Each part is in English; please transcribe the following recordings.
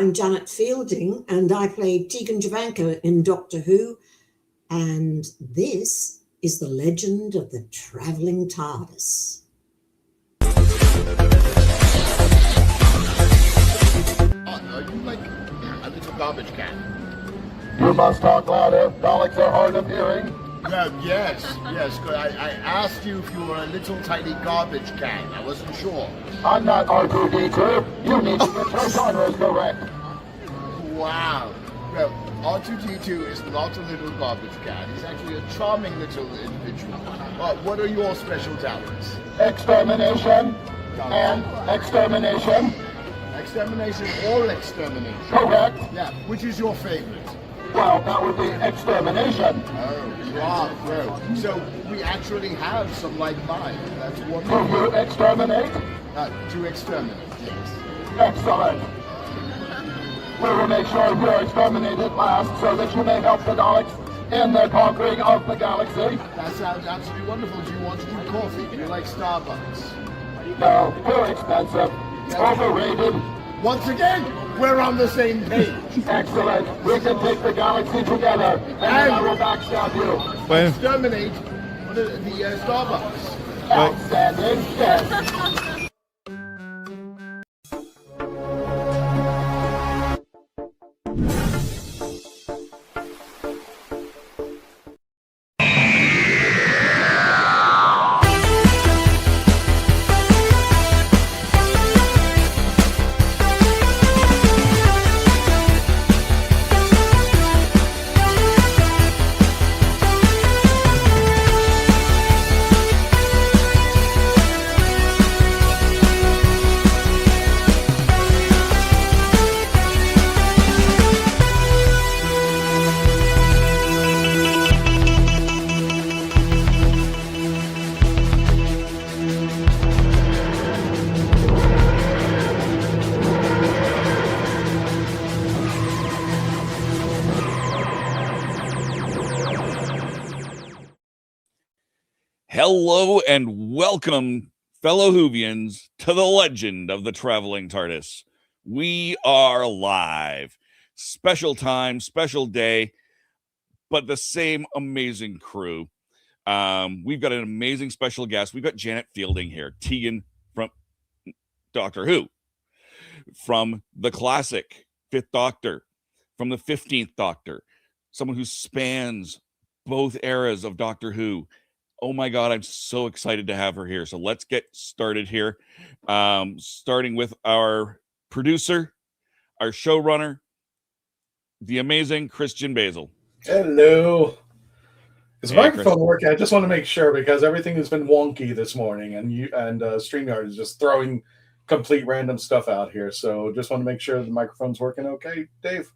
I'm Janet Fielding, and I played Tegan Jovanka in Doctor Who. And this is The Legend of the Traveling TARDIS. Are you like a little garbage can? You must talk louder. Daleks are hard of hearing. Yes. Good. I asked you if you were a little tiny garbage can. I wasn't sure. I'm not R2D2. You need to get your genres correct. Wow. Well, R2D2 is not a little garbage can. He's actually a charming little individual. What are your special talents? Extermination and extermination. Extermination or extermination? Correct. Yeah. Which is your favorite? Well, that would be extermination. Oh, wow. Well, so we actually have some like mine. That's wonderful. Do you exterminate? To exterminate, yes. Excellent. We will make sure you're exterminated last so that you may help the Daleks in the conquering of the galaxy. That sounds absolutely wonderful. Do you want to do coffee? Do you like Starbucks? No, too expensive. Overrated. Once again, we're on the same page. Excellent. We can take the galaxy together, and then I will backstab you. Exterminate the Starbucks. Outstanding. Yes. Hello and welcome, fellow Whovians, to the Legend of the Traveling TARDIS. We are live. Special time, special day, but the same amazing crew. We've got an amazing special guest. We've got Janet Fielding here, Tegan from Doctor Who, from the classic Fifth Doctor, from the 15th Doctor, someone who spans both eras of Doctor Who. Oh my God, I'm so excited to have her here. So let's get started here. Starting with our producer, our showrunner, the amazing Christian Basil. Hello. Is the microphone Christian working? I just want to make sure because everything has been wonky this morning and StreamYard is just throwing complete random stuff out here. So just want to make sure the microphone's working okay, Dave.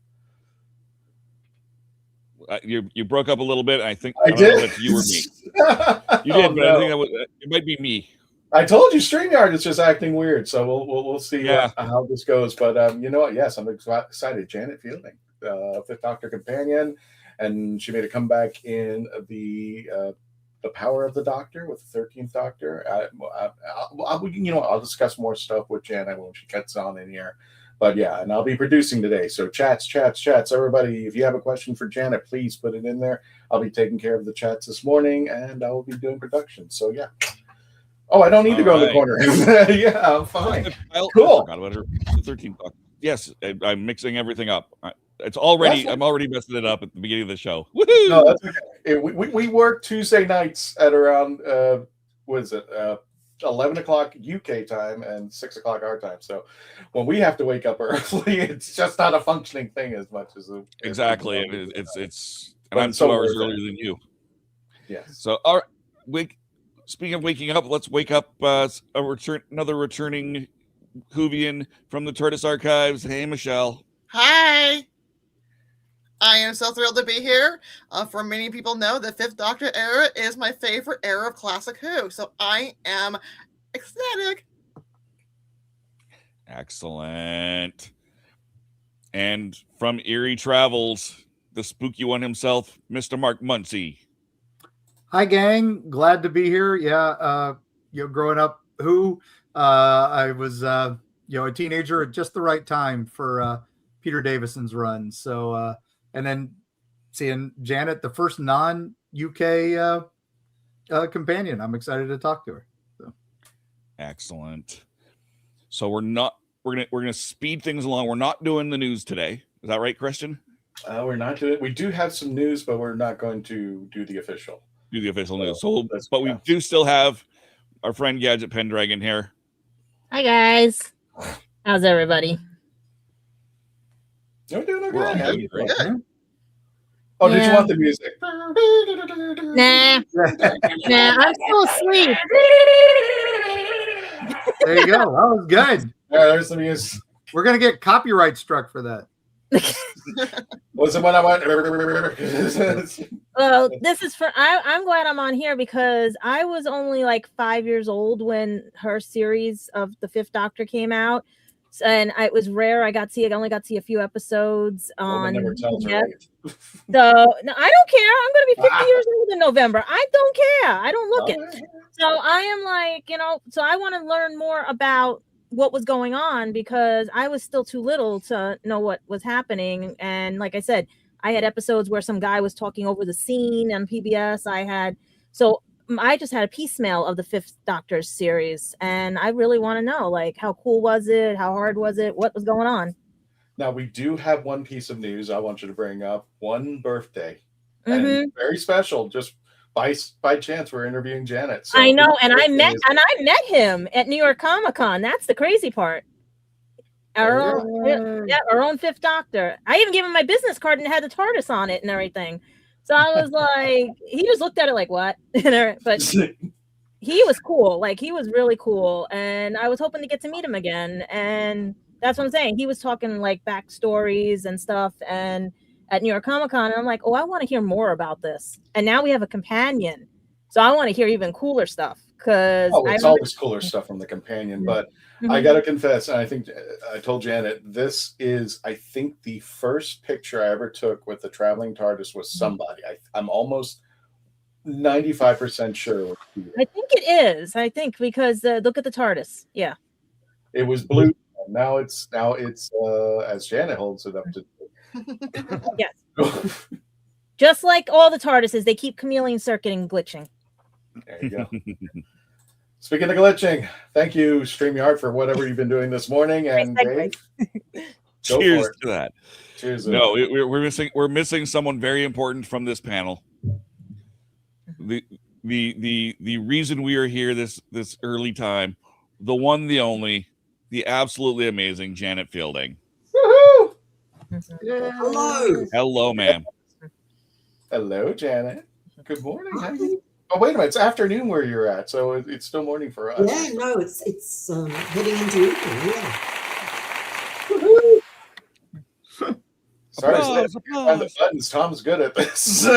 You broke up a little bit. I think I did. know if you or me. You did, but I think it might be me. I told you StreamYard is just acting weird, so we'll see how this goes. But you know what? Yes, I'm excited. Janet Fielding, Fifth Doctor companion, and she made a comeback in the Power of the Doctor with the 13th Doctor. I'll discuss more stuff with Janet when she gets on in here. But yeah, and I'll be producing today. So chats. Everybody, if you have a question for Janet, please put it in there. I'll be taking care of the chats this morning, and I will be doing production. So yeah. Oh, I don't need to go in the corner. Yeah, I'm fine. Cool. I forgot about her. The 13th Doctor. Yes, I'm mixing everything up. I'm already messing it up at the beginning of the show. Woohoo! No, that's okay. We work Tuesday nights at around 11 o'clock UK time and 6 o'clock our time. So when we have to wake up early, it's just not a functioning thing as much as exactly. It's and I'm 2 hours earlier than you. Yes. So speaking of waking up, let's wake up another returning Whovian from the TARDIS archives. Hey, Michelle. Hi. I am so thrilled to be here. For many people know, the Fifth Doctor era is my favorite era of classic Who, so I am ecstatic. Excellent. And from Eerie Travels, the spooky one himself, Mr. Mark Muncie. Hi, gang. Glad to be here. Yeah, growing up Who, I was, a teenager at just the right time for Peter Davison's run. So, and then seeing Janet, the first non-UK companion. I'm excited to talk to her. So. Excellent. So we're gonna speed things along. We're not doing the news today. Is that right, Christian? We're not doing. We do have some news, but we're not going to do the official. News. But we do still have our friend Gadget Pendragon here. Hi guys. How's everybody? You're doing okay. We're all doing great. Oh, did you want the music? Nah, I'm still asleep. There you go. That was good. Yeah, there's the music. We're gonna get copyright struck for that. Was it when I went? Well, this is for. I'm glad I'm on here because I was only like 5 years old when her series of the Fifth Doctor came out, and it was rare. I only got to see a few episodes on. Never tells her yeah. right. So no, I don't care. I'm going to be 50 years old in November. I don't care. I don't look it. So I am like, so I want to learn more about what was going on because I was still too little to know what was happening. And like I said, I had episodes where some guy was talking over the scene on PBS. I just had a piecemeal of the Fifth Doctor series, and I really want to know, like, how cool was it? How hard was it? What was going on? Now, we do have one piece of news I want you to bring up. One birthday. And very special. Just by chance, we're interviewing Janet. So I know, and I met him at New York Comic Con. That's the crazy part. Our own Fifth Doctor. I even gave him my business card and it had the TARDIS on it and everything. So I was like, he just looked at it like, what? But he was cool. Like, he was really cool. And I was hoping to get to meet him again. And that's what I'm saying. He was talking like backstories and stuff and at New York Comic Con. And I'm like, I want to hear more about this. And now we have a companion. So I want to hear even cooler stuff. It's always cooler stuff from the companion. But I got to confess, and I think I told Janet, this is, I think, the first picture I ever took with the traveling TARDIS was somebody. I'm almost 95% sure. I think it is. I think because look at the TARDIS. Yeah. It was blue. Now it's as Janet holds it up to. Yes. Just like all the TARDISes, they keep chameleon circuiting and glitching. There you go. Speaking of glitching, thank you, StreamYard, for whatever you've been doing this morning. And Dave, cheers to that. Cheers. No, we're missing someone very important from this panel. The reason we are here this early time, the one, the only, the absolutely amazing Janet Fielding. Woohoo! Hello, ma'am. Hello, Janet. Good morning. How are you? Oh, wait a minute. It's afternoon where you're at, so it's still morning for us. Yeah, no, it's heading into evening. Yeah. Sorry, find the buttons. Tom's good at this.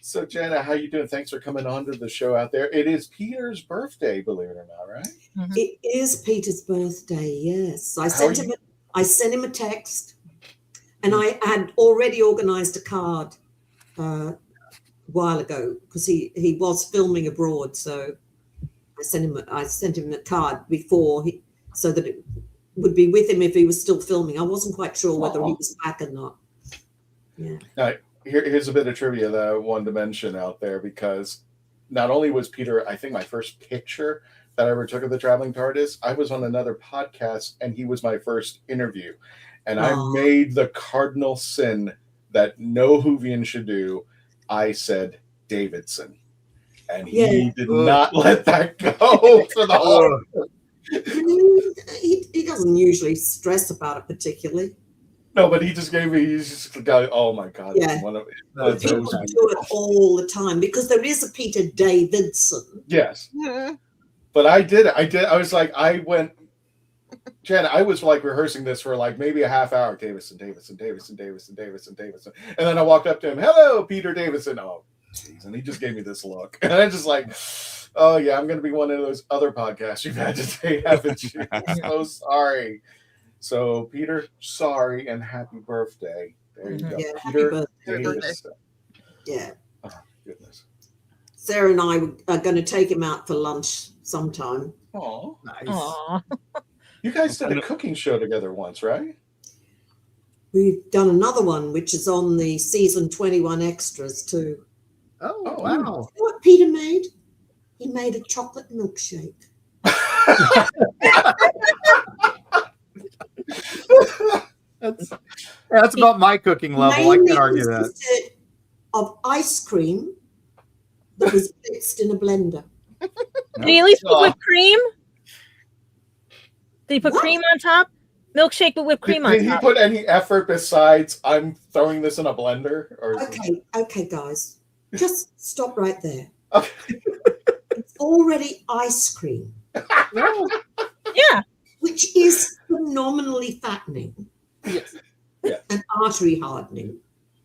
So, Jenna, how you doing? Thanks for coming on to the show out there. It is Peter's birthday, believe it or not, right? It is Peter's birthday. Yes, I sent him a text, and I had already organised a card a while ago because he was filming abroad. So I sent him a card before so that it would be with him if he was still filming. I wasn't quite sure whether he was back or not. Yeah. Now, here's a bit of trivia that I wanted to mention out there, because not only was Peter, I think, my first picture that I ever took of the traveling TARDIS, I was on another podcast and he was my first interview. And I made the cardinal sin that no Whovian should do. I said Davison. And he did not let that go for the whole. He doesn't usually stress about it particularly. No, but he just gave me, he's just the guy, oh my God. Yeah. People do it all the time because there is a Peter Davidson. Yes. But I did it. I was like, Jen, I was like rehearsing this for like maybe a half hour. Davison. And then I walked up to him, hello, Peter Davison. Oh, geez. And he just gave me this look. And I just like, oh yeah, I'm going to be one of those other podcasts you've had today, haven't you? So sorry. So, Peter, sorry and happy birthday. There you go. Yeah, Peter Davison. Yeah. Oh, goodness. Sarah and I are going to take him out for lunch sometime. Oh, nice. Aww. You guys did a cooking show together once, right? We've done another one, which is on the season 21 extras too. Oh, Oh, wow. You know what Peter made? He made a chocolate milkshake. That's about my cooking level. I Mainly can't argue that. consisted of ice cream that was blitzed in a blender. Did he at least put whipped cream? Did he put What? cream on top? Milkshake with whipped cream on Did he top. put any effort besides I'm throwing this in a blender? Or is Okay, guys, just stop right there. Okay. It's already ice cream, Yeah. which is phenomenally fattening Yes. and artery hardening.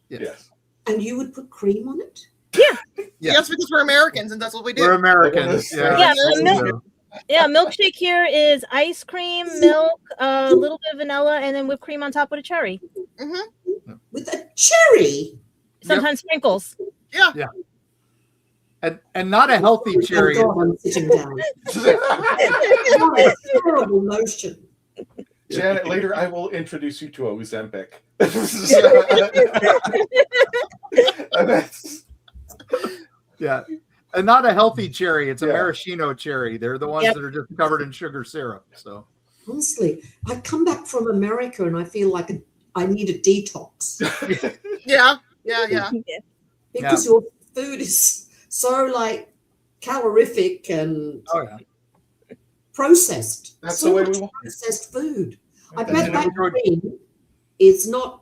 Yes. And you would put cream on it? Yeah. Yes, because we're Americans and that's what we do. We're Americans. Yeah, So- Yeah, milkshake here is ice cream, milk, a little bit of vanilla, and then whipped cream on top with a cherry. With a cherry? Sometimes sprinkles. Yeah. And not a healthy cherry. Oh God, I'm sitting down. What a terrible notion. Janet, later I will introduce you to Ozempic. Yeah. And not a healthy cherry. It's a Yeah. maraschino cherry. They're the ones Yep. that are just covered in sugar syrup. So Honestly, I come back from America and I feel like I need a detox Yeah. because your food is so like calorific and oh yeah. processed. That's so the way much we want it. processed food. I That's bet the that way we want cream is not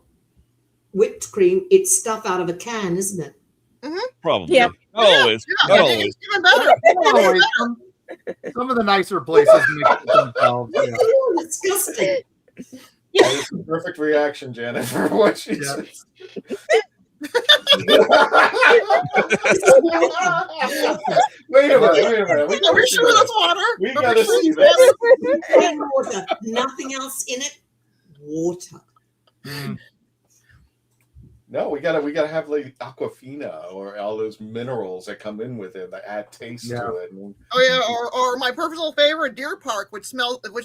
whipped cream, it's stuff out of a can, isn't it? Probably. Yeah. Not always. Yeah, Not it's always. even better. Always, some of the nicer places mix it themselves. Yeah. Oh, disgusting. That is the perfect reaction, Janet, for what she Yeah. said. Wait a minute. We Are gotta we see sure this. that's water? We Are gotta sure see it's this. water? Plain water, nothing else in it. Water. Mm. No, we gotta have like Aquafina or all those minerals that come in with it that add taste Yeah. to it. Oh yeah, or my personal favorite, Deer Park, which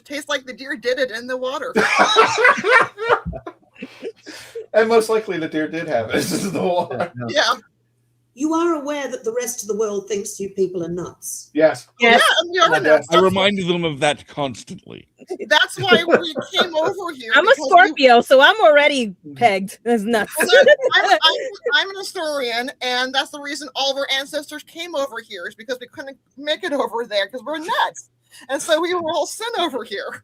tastes like the deer did it in the water. And most likely the deer did have it. This is the one. Yeah, You are aware that the rest of the world thinks you people are nuts. Yes. Yes. yeah, and Yes. I reminded them of that constantly. that's why we came over here. I'm a because we- Scorpio, so I'm already pegged. That's nuts. I'm an historian, and that's the reason all of our ancestors came over here is because we couldn't make it over there because we're nuts, and so we were all sent over here.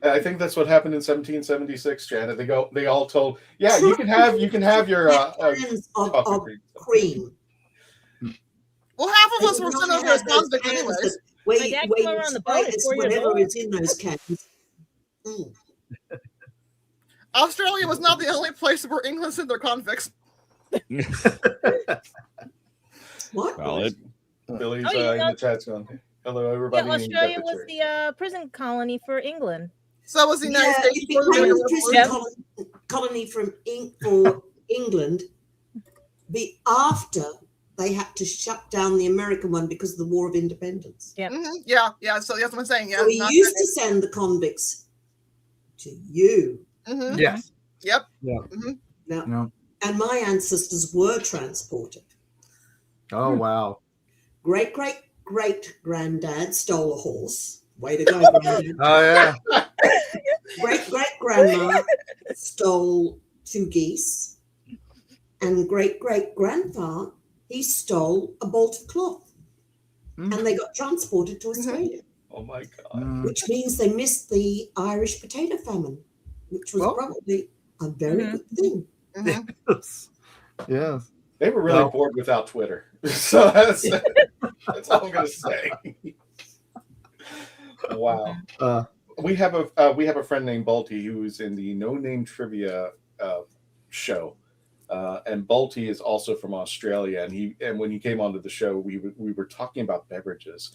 I think that's what happened in 1776, Janet. They all told, yeah, you can have your Cans of coffee cream. Well, half of us They were do sent not over as have those convicts cans anyways. that- Where My you, dad where came you around the boat at spice 4 years whatever old. is in those cans. Mm. Australia was not the only place where England sent their convicts. What? Valid. Billy's Oh, you in know- the chat's going. Hello, Yeah, everybody. Australia was the prison colony for England. So was the United Yeah, States. it before the became a World War. prison Yep. colony for England after they had to shut down the American one because of the War of Independence. Yeah. Yeah. So that's what I'm saying. Yeah. So we used to send the convicts to you. Mhm. Yes. Yep. Now, No. and my ancestors were transported. Oh wow. Great granddad stole a horse. Way to go, granddad. Oh yeah. Great grandma stole 2 geese, and great grandpa he stole a bolt of cloth, and they got transported to Australia, Oh my God. Mm. which means they missed the Irish potato famine, which was Well. probably a very good thing. Mhm. Yes. They were really Well. bored without Twitter. So that's all I'm gonna say. Wow. We have a friend named Balti who's in the No Name Trivia show, and Balti is also from Australia. And when he came onto the show, we were talking about beverages,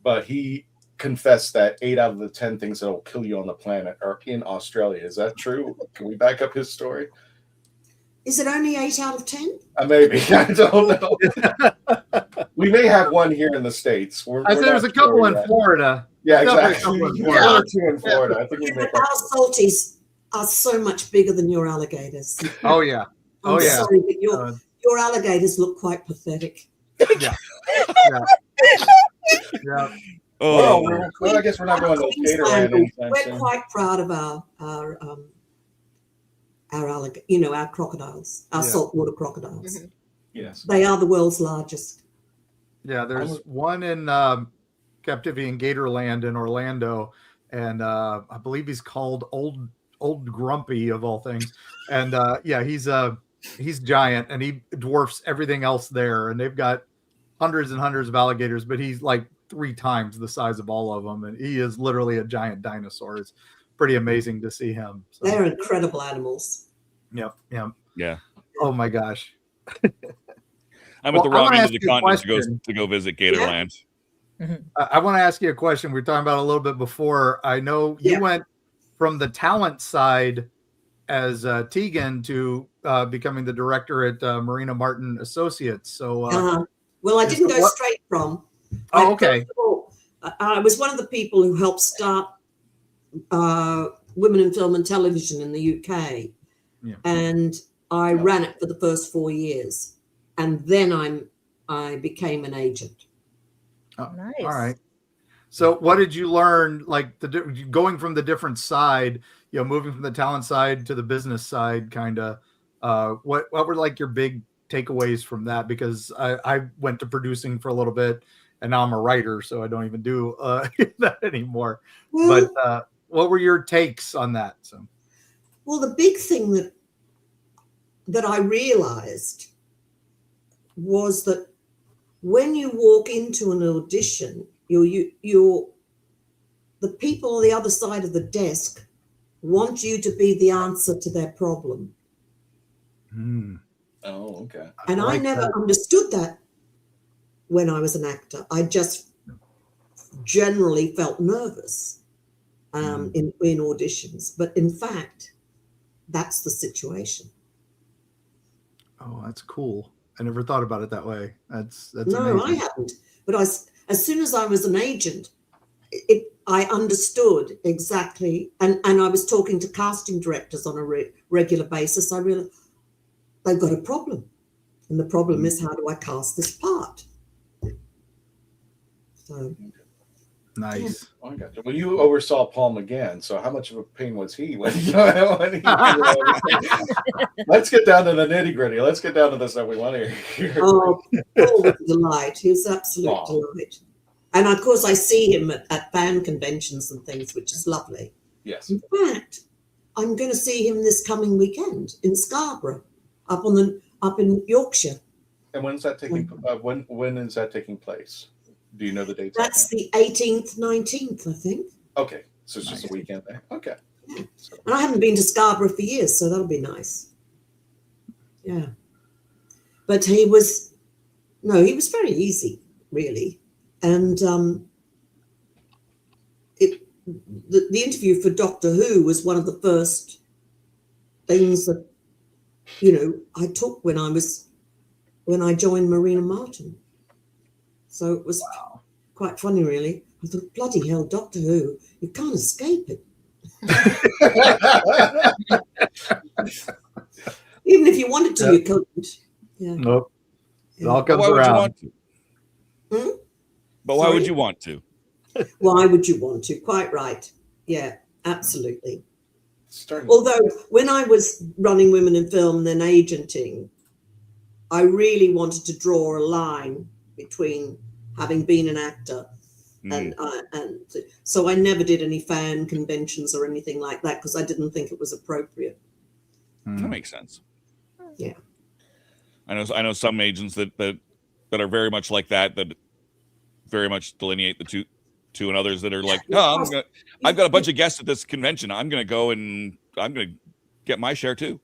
but he confessed that 8 out of the 10 things that will kill you on the planet are in Australia. Is that true? Can we back up his story? Is it only 8 out of 10? Maybe. I don't know. We may have one here in the States. I said there's a couple in Florida. Yeah, Definitely exactly. somewhere in One Florida. or two in Florida. I think we make Our salties are so much bigger than your alligators. Oh yeah. I'm Oh yeah. sorry, but Uh, your alligators look quite pathetic. yeah. Yeah. Oh, Well, I guess we're not going to Gatorland anytime We're soon. quite proud of our our crocodiles, our Yeah. saltwater crocodiles. Yes. They are the world's largest. Yeah, there's one in captivity in Gatorland in Orlando, and I believe he's called Old Grumpy of all things. And yeah, he's giant and he dwarfs everything else there. And they've got hundreds and hundreds of alligators, but he's like 3 times the size of all of them, and he is literally a giant dinosaur. It's pretty amazing to see him. So, They're incredible animals. yep. yeah. Oh my gosh. I'm at the Well, I wrong wanna end ask of the you a continent question. to go visit Gatorland. I want to ask you a question. We were talking about it a little bit before. I know you went from the talent side as Tegan to becoming the director at Marina Martin Associates. So, well, I didn't go what- straight from. Oh, okay. First of all, I was one of the people who helped start Women in Film and Television in the UK, and I ran it for the first 4 years, and then I became an agent. Nice. All right. So, what did you learn? Like going from the different side, moving from the talent side to the business side, kind of. What were like your big takeaways from that? Because I went to producing for a little bit, and now I'm a writer, so I don't even do that anymore. Well, But what were your takes on that? So, well, the big thing that I realized was that when you walk into an audition, the people on the other side of the desk want you to be the answer to their problem. Oh, okay. And I never understood that when I was an actor. I just generally felt nervous in auditions. But in fact, that's the situation. Oh, that's cool. I never thought about it that way. That's No, amazing. I hadn't. But as soon as I was an agent, I understood exactly. And I was talking to casting directors on a regular basis. I realized they've got a problem. And the problem is, how do I cast this part? So, Nice. Oh, I got you. Well, you oversaw Paul McGann, so how much of a pain was he when he Let's get down to the nitty gritty. Let's get down to this that we want to hear. oh, Paul was a delight. He was an absolute delight. And of course, I see him at fan conventions and things, which is lovely. Yes. In fact, I'm going to see him this coming weekend in Scarborough, up in Yorkshire. And when's that taking? When is that taking place? Do you know the dates? That's the 18th, 19th, I think. Okay, so it's just a weekend there. Okay. Yeah. And I haven't been to Scarborough for years, so that'll be nice. Yeah. But he was very easy, really. And the interview for Doctor Who was one of the first things that, I took when I joined Marina Martin. So it was quite funny, really. I thought, bloody hell, Doctor Who, you can't escape it. Even if you wanted to, you couldn't. Yeah. Nope. It all But comes why would you around. want to? But why would you want to? Why would you want to? Quite right. Yeah, absolutely. Starting. Although when I was running Women in Film and then agenting, I really wanted to draw a line between having been an actor and so I never did any fan conventions or anything like that because I didn't think it was appropriate. That makes sense. Yeah. I know some agents that are very much like that very much delineate the two, and others that are like, no, I've got a bunch of guests at this convention. I'm going to go and I'm going to get my share too.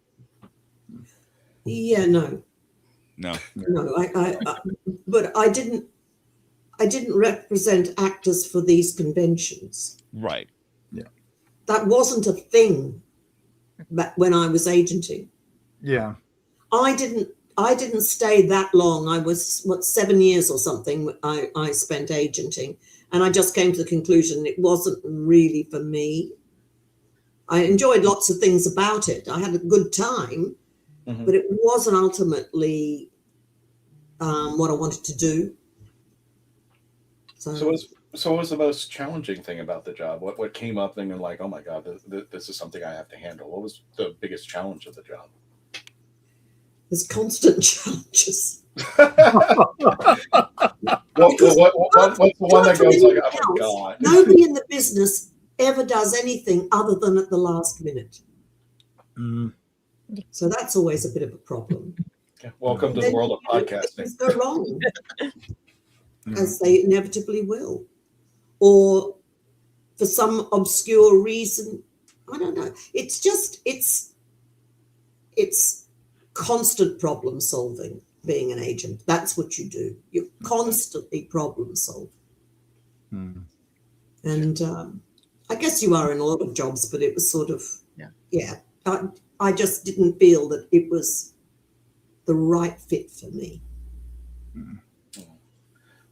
Yeah, no. But I didn't represent actors for these conventions. Right. Yeah. That wasn't a thing back when I was agenting. Yeah. I didn't stay that long. I was 7 years or something I spent agenting. And I just came to the conclusion it wasn't really for me. I enjoyed lots of things about it. I had a good time, but it wasn't ultimately what I wanted to do. So what was the most challenging thing about the job? What came up thinking like, oh my God, this is something I have to handle? What was the biggest challenge of the job? There's constant challenges. What's the one that goes like, oh my God? Nobody in the business ever does anything other than at the last minute. So that's always a bit of a problem. Welcome to the world of podcasting. Things go wrong, as they inevitably will. Or for some obscure reason, I don't know. It's just, it's constant problem solving, being an agent. That's what you do. You're constantly problem solving. And I guess you are in a lot of jobs, but it was sort of, I just didn't feel that it was the right fit for me.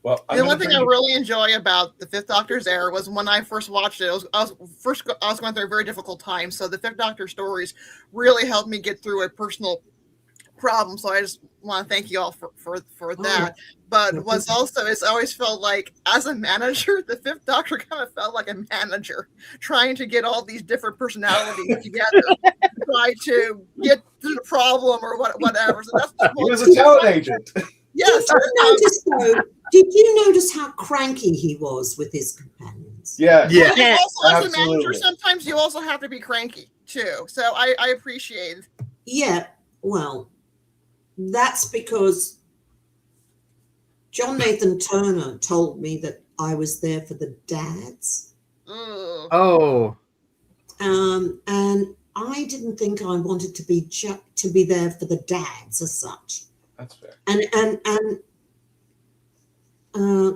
Well, the one thing I really enjoy about the Fifth Doctor's era was when I first watched it. I was going through a very difficult time, so the Fifth Doctor stories really helped me get through a personal problem. So I just want to thank you all for that. But what's also is I always felt like as a manager, the Fifth Doctor kind of felt like a manager trying to get all these different personalities together, try to get to the problem or whatever. So that's he was a talent agent. Yes. Did you notice how cranky he was with his companions? Yeah. And also, as a manager, sometimes you also have to be cranky too. So I appreciate it. Yeah. Well, that's because John Nathan Turner told me that I was there for the dads. Oh. And I didn't think I wanted to be there for the dads as such. That's fair.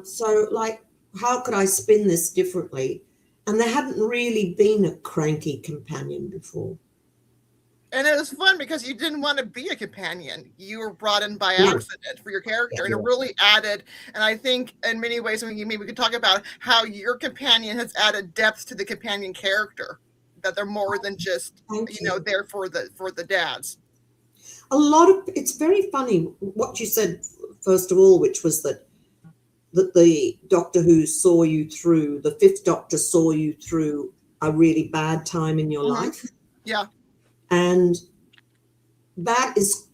So, like, how could I spin this differently? And there hadn't really been a cranky companion before. And it was fun because you didn't want to be a companion. You were brought in by accident for your character. And it really added, and I think in many ways, maybe we could talk about how your companion has added depth to the companion character, that they're more than just, there for the dads. It's very funny what you said, first of all, which was that the Doctor Who saw you through, the Fifth Doctor saw you through a really bad time in your life. Yeah. And that is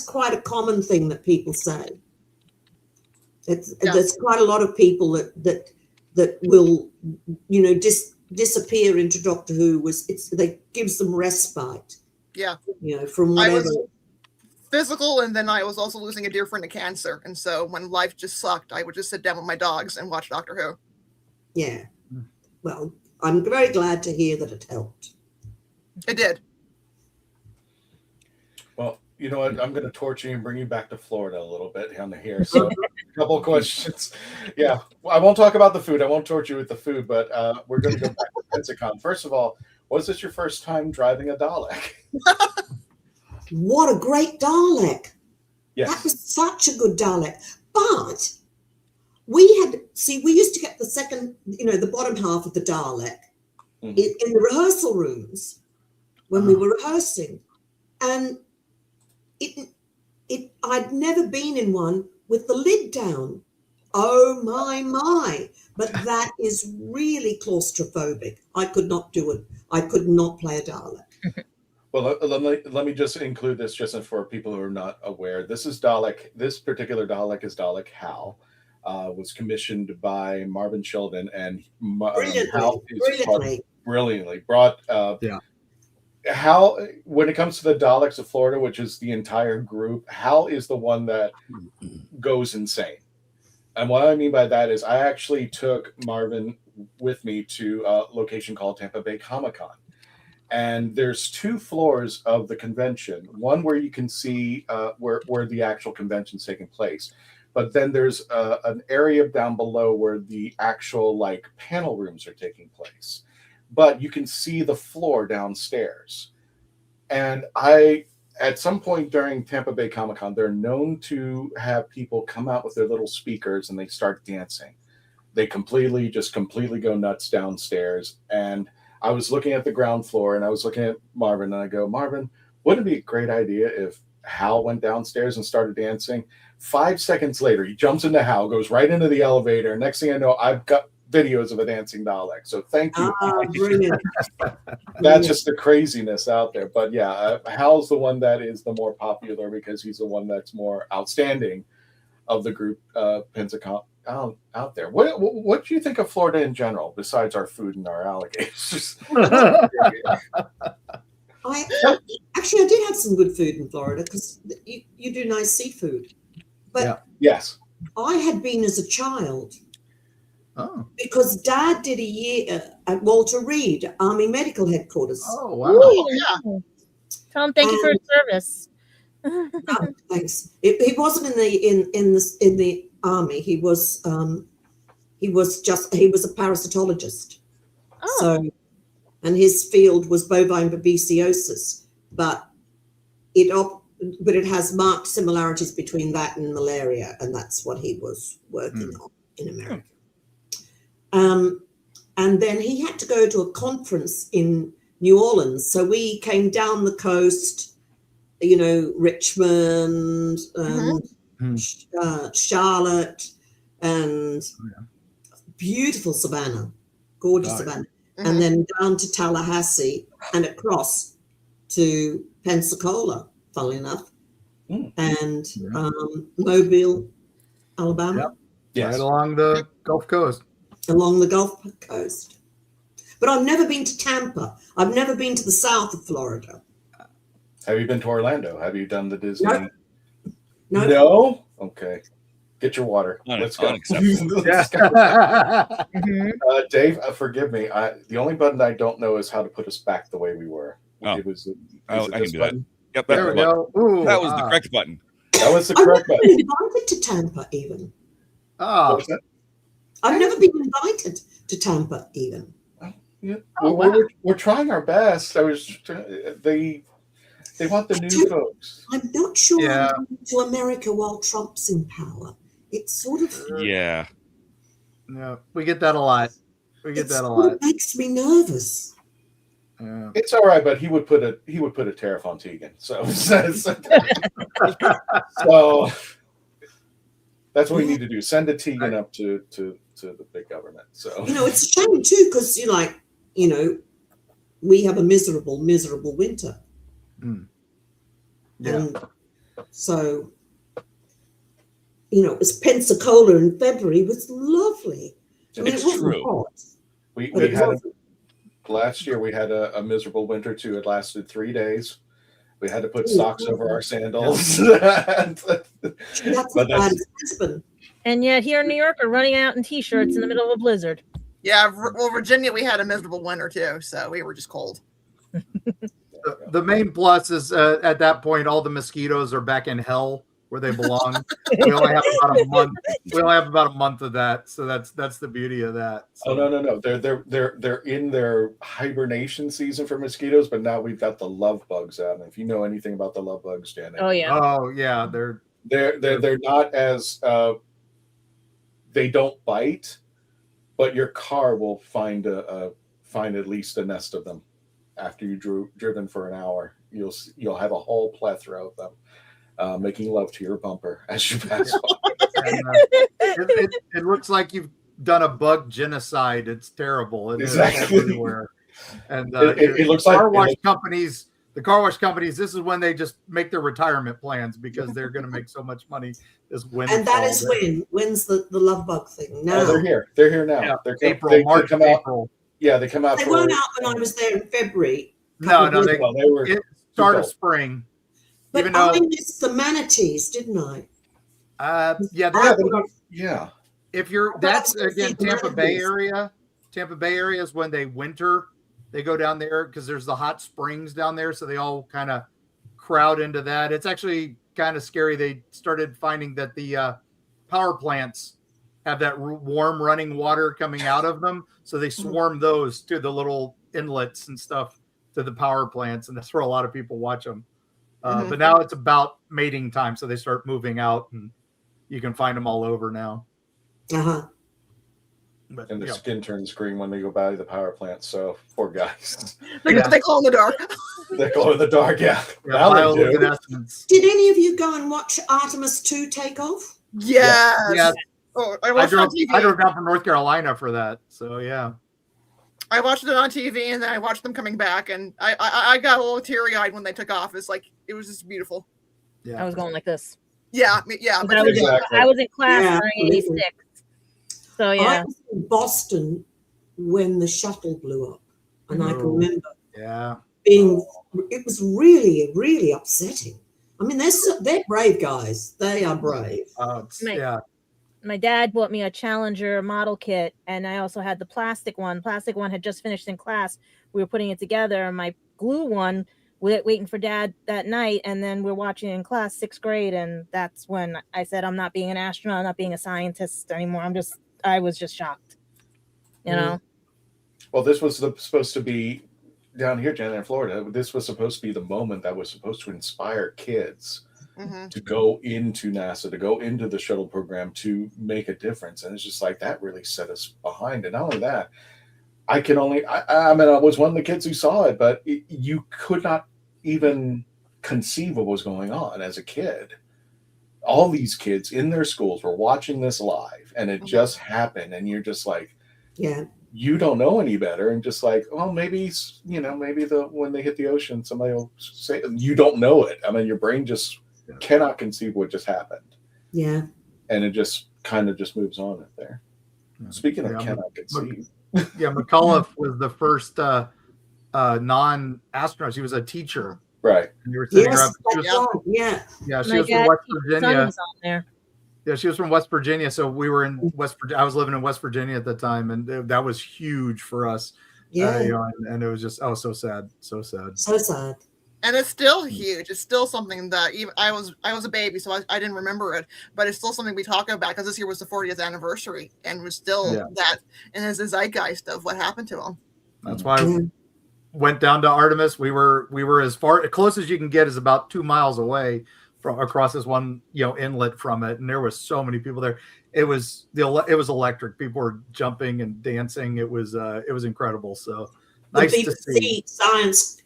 quite a common thing that people say. There's quite a lot of people that will, disappear into Doctor Who. That gives them respite. Yeah. From whatever. I was physical, and then I was also losing a dear friend to cancer. And so when life just sucked, I would just sit down with my dogs and watch Doctor Who. Yeah. Well, I'm very glad to hear that it helped. It did. Well, you know what? I'm going to torture you and bring you back to Florida a little bit down here. So, a couple of questions. Yeah, I won't talk about the food. I won't torture you with the food, but we're going to go back to Pensacon. First of all, was this your first time driving a Dalek? What a great Dalek! Yes. That was such a good Dalek. But we used to get the second, the bottom half of the Dalek in the rehearsal rooms when we were rehearsing, and I'd never been in one with the lid down. Oh my! But that is really claustrophobic. I could not do it. I could not play a Dalek. Well, let me just include this just for people who are not aware. This particular Dalek is Dalek Hal. Was commissioned by Marvin Sheldon, and Hal is brilliantly brought. Hal, when it comes to the Daleks of Florida, which is the entire group, Hal is the one that goes insane. And what I mean by that is I actually took Marvin with me to a location called Tampa Bay Comic-Con. And there's 2 floors of the convention, one where you can see where the actual convention's taking place. But then there's an area down below where the actual panel rooms are taking place. But you can see the floor downstairs. And I at some point during Tampa Bay Comic-Con, they're known to have people come out with their little speakers and they start dancing. They completely go nuts downstairs. And I was looking at the ground floor and I was looking at Marvin and I go, Marvin, wouldn't it be a great idea if Hal went downstairs and started dancing? 5 seconds later, he jumps into Hal, goes right into the elevator. Next thing I know, I've got videos of a dancing Dalek. So thank you. Brilliant. That's just the craziness out there. But yeah, Hal's the one that is the more popular because he's the one that's more outstanding of the group Pensacon out there. What do you think of Florida in general, besides our food and our alligators? I did have some good food in Florida because you do nice seafood. But yes, I had been as a child. Oh. Because Dad did a year at Walter Reed Army Medical Headquarters. Oh wow! Oh, yeah. Tell him thank you for his service. No, thanks. He wasn't in the army. He was a parasitologist. Oh. So, and his field was bovine babesiosis, but it has marked similarities between that and malaria, and that's what he was working on in America. And then he had to go to a conference in New Orleans. So we came down the coast, Richmond, Charlotte, and beautiful Savannah, gorgeous Savannah. Mm-hmm. And then down to Tallahassee and across to Pensacola, funnily enough, and Mobile, Alabama. Yep. Yes. Right along the Gulf Coast. Along the Gulf Coast. But I've never been to Tampa. I've never been to the south of Florida. Have you been to Orlando? Have you done the Disney? No. Okay. Get your water. Let's go. Dave, forgive me. The only button I don't know is how to put us back the way we were. Oh. I can do that. Yep, there we go. Ooh, that was the correct button. That was the correct button. I've never been invited to Tampa even. Oh. I've never been invited to Tampa even. Yeah. We're trying our best. They want the new folks. I'm not sure I'm going to America while Trump's in power. It's sort of Yeah, we get that a lot. It makes me nervous. Yeah. It's all right, but he would put a tariff on Tegan. So that's what we need to do. Send a Tegan up to the big government. So it's a shame too, because we have a miserable winter. Yeah. And so it was Pensacola in February was lovely. It's it wasn't true. hot. We had last year we had a miserable winter too. It lasted 3 days. We had to put socks over our sandals. That's as bad as Lisbon. And yet here in New York, we're running out in t-shirts in the middle of a blizzard. Yeah, well, Virginia, we had a miserable winter too, so we were just cold. The main plus is at that point, all the mosquitoes are back in hell where they belong. We only have about a month. We only have about a month of that, so that's the beauty of that. So. Oh no! They're in their hibernation season for mosquitoes, but now we've got the love bugs out. And if you know anything about the love bugs, Janet. Oh yeah. They're not as they don't bite, but your car will find at least a nest of them after you driven for an hour. You'll have a whole plethora of them making love to your bumper as you pass by. It looks like you've done a bug genocide. It's terrible. Exactly. Everywhere. And it looks like the car wash companies, this is when they just make their retirement plans because they're going to make so much money this winter. And that is when's the love bug thing? Now. Oh, they're here. They're here now. Yeah, They come out. April. Yeah, they come out. They weren't out when I was there in February. No, they were. It started spring. But I missed the manatees, didn't I? Yeah. If you're that's again Tampa Bay area. Tampa Bay area is when they winter. They go down there because there's the hot springs down there, so they all kind of crowd into that. It's actually kind of scary. They started finding that the power plants have that warm running water coming out of them, so they swarm those to the little inlets and stuff to the power plants, and that's where a lot of people watch them. But now it's about mating time, so they start moving out, and you can find them all over now. But, and the skin turns green when they go by the power plant. So poor guys. They glow in the dark. They glow in the dark. Yeah. Now they do. Did any of you go and watch Artemis 2 take off? Yes. Yes. Oh, I watched it on TV. I drove down from North Carolina for that. So yeah. I watched it on TV, and then I watched them coming back, and I got a little teary-eyed when they took off. It's like, it was just beautiful. Yeah. I was going like this. Yeah. But I was in class during 86. So yeah. I was in Boston when the shuttle blew up, and I can remember it was really, really upsetting. I mean, they're brave guys. They are brave. My dad bought me a Challenger model kit, and I also had the plastic one. Plastic one had just finished in class. We were putting it together, and my glue one, waiting for Dad that night, and then we're watching it in class, 6th grade, and that's when I said, I'm not being an astronaut, I'm not being a scientist anymore. I was just shocked, you know? Well, this was supposed to be down here, Janet, in Florida. This was supposed to be the moment that was supposed to inspire kids to go into NASA, to go into the shuttle program, to make a difference. And it's just like, that really set us behind. And not only that, I mean, I was one of the kids who saw it, but you could not even conceive what was going on as a kid. All these kids in their schools were watching this live, and it just happened. And you're just like, you don't know any better. And just like, well, maybe, when they hit the ocean, somebody will say, you don't know it. I mean, your brain just cannot conceive what just happened. Yeah. And it just kind of just moves on it there. Speaking of cannot conceive. McAuliffe was the first non-astronaut. She was a teacher. Right. And you were sitting her up. Yeah, she was from West Virginia. Yeah, she was from West Virginia. So we were in West Virginia. I was living in West Virginia at the time, and that was huge for us. Yeah. And it was just, so sad. So sad. So sad. And it's still huge. It's still something that even I was a baby, so I didn't remember it, but it's still something we talk about because this year was the 40th anniversary, and was still that, and there's the zeitgeist of what happened to him. That's why I went down to Artemis. We were as close as you can get is about 2 miles away from across this one inlet from it, and there was so many people there. It was electric. People were jumping and dancing. It was incredible. So nice to see. Science.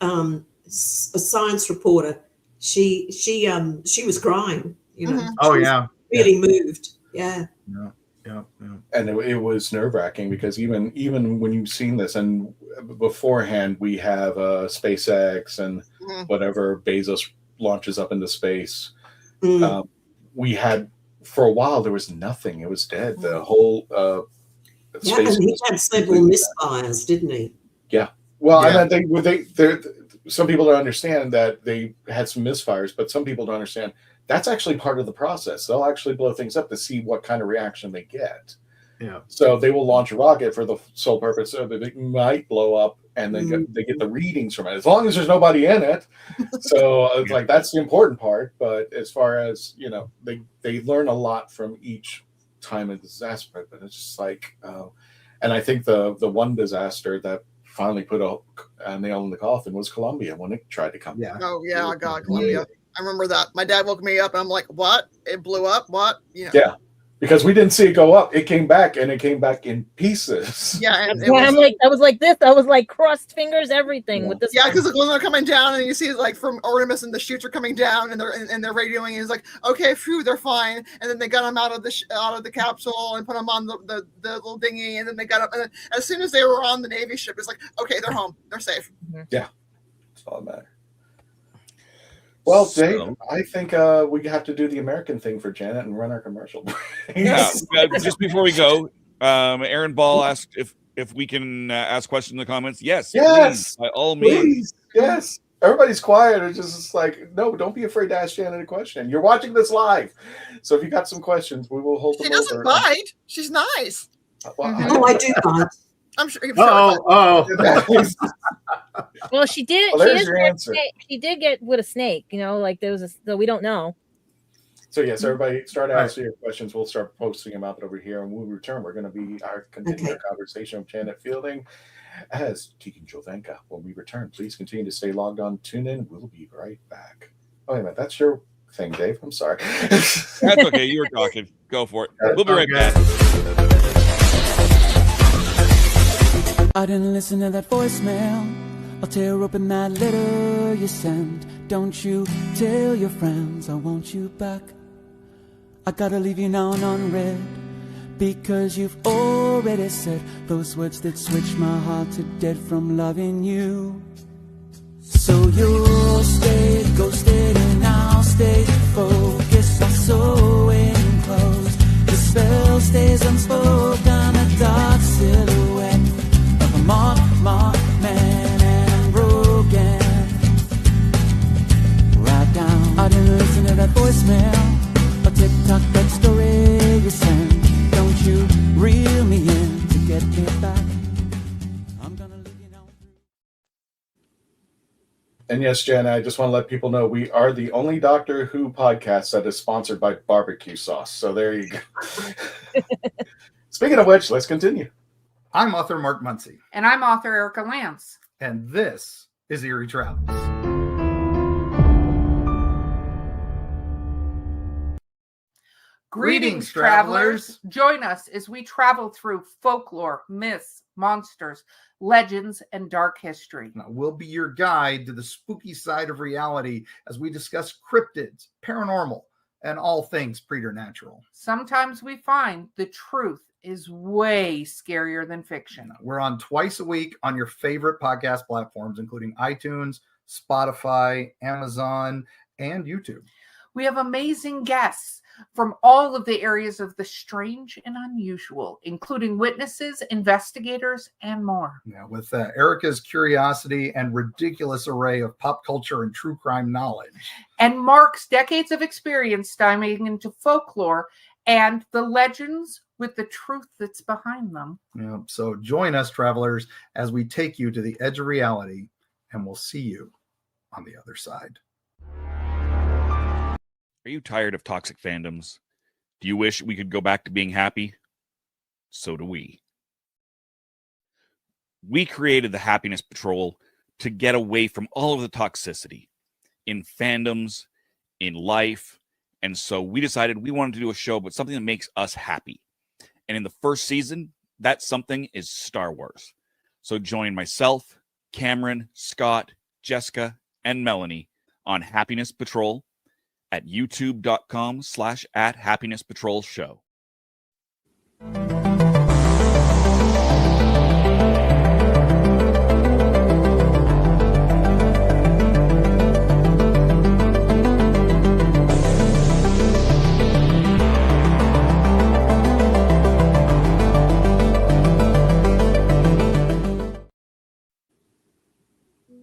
A science reporter, she was crying, really moved. Yeah. And it was nerve-wracking because even when you've seen this, and beforehand we have SpaceX and whatever Bezos launches up into space, we had, for a while there was nothing. It was dead. The whole space, and he had several misfires, didn't he? Yeah. Well, I mean, they some people don't understand that they had some misfires, but some people don't understand that's actually part of the process. They'll actually blow things up to see what kind of reaction they get. Yeah. So they will launch a rocket for the sole purpose of it might blow up, and then they get the readings from it, as long as there's nobody in it. So it's like, that's the important part. But as far as, they learn a lot from each time of disaster, but it's just like, and I think the one disaster that finally put a nail in the coffin was Columbia, when it tried to come back. Oh yeah, God, Columbia. I remember that. My dad woke me up, and I'm like, what? It blew up? What? Yeah. Because we didn't see it go up. It came back, and it came back in pieces. Yeah. And I was like this. I was like crossed fingers, everything with this. Yeah, because when they're coming down, and you see like from Artemis, and the chutes are coming down, and they're radioing, and it's like, okay, phew, they're fine. And then they got them out of the capsule and put them on the little dinghy, and then they got up. And then as soon as they were on the Navy ship, it's like, okay, they're home, they're safe. Yeah, that's all that matters. Well, Dave, I think we have to do the American thing for Janet and run our commercial. Just before we go, Aaron Ball asked if we can ask questions in the comments. Yes, please, by all means. Yes. Everybody's quiet. It's just like, no, don't be afraid to ask Janet a question. You're watching this live, so if you got some questions, we will hold them over. She doesn't bite. She's nice. Well, I do bite. I'm sure. Well, she did. Well, she did get with a snake. Like there was so we don't know. So yes, everybody start asking your questions. We'll start posting them out over here, and when we return, we're going to continue our conversation with Janet Fielding as Tegan Jovanka. When we return, please continue to stay logged on. Tune in. We'll be right back. wait a minute. That's your thing, Dave. I'm sorry. That's okay. You were talking. Go for it. We'll be right back. I didn't listen to that voicemail. I'll tear open that letter you sent. Don't you tell your friends I want you back. I gotta leave you now and unread, because you've already said those words that switch my heart to dead from loving you. So you'll stay ghosted and I'll stay focused on sewing clothes. The spell stays unspoken, a dark silhouette of a marked man and broken. Right down, I didn't listen to that voicemail. A TikTok, that story you sent. Don't you reel me in to get me back. I'm gonna leave you now. And yes, Jen, I just want to let people know we are the only Doctor Who podcast that is sponsored by barbecue sauce. So there you go. Speaking of which, let's continue. I'm author Mark Muncy. And I'm author Erica Lance. And this is Eerie Travels. Greetings, travelers. Join us as we travel through folklore, myths, monsters, legends, and dark history. Now, we'll be your guide to the spooky side of reality as we discuss cryptids, paranormal, and all things preternatural. Sometimes we find the truth is way scarier than fiction. We're on twice a week on your favorite podcast platforms, including iTunes, Spotify, Amazon, and YouTube. We have amazing guests from all of the areas of the strange and unusual, including witnesses, investigators, and more. Now, with Erica's curiosity and ridiculous array of pop culture and true crime knowledge. And Mark's decades of experience diving into folklore and the legends with the truth that's behind them. Yeah, so join us, travelers, as we take you to the edge of reality, and we'll see you on the other side. Are you tired of toxic fandoms? Do you wish we could go back to being happy? So do we. We created the Happiness Patrol to get away from all of the toxicity in fandoms, in life, and so we decided we wanted to do a show about something that makes us happy. And in the first season, that something is Star Wars. So join myself, Cameron, Scott, Jessica, and Melanie on Happiness Patrol at youtube.com/@happinesspatrolshow.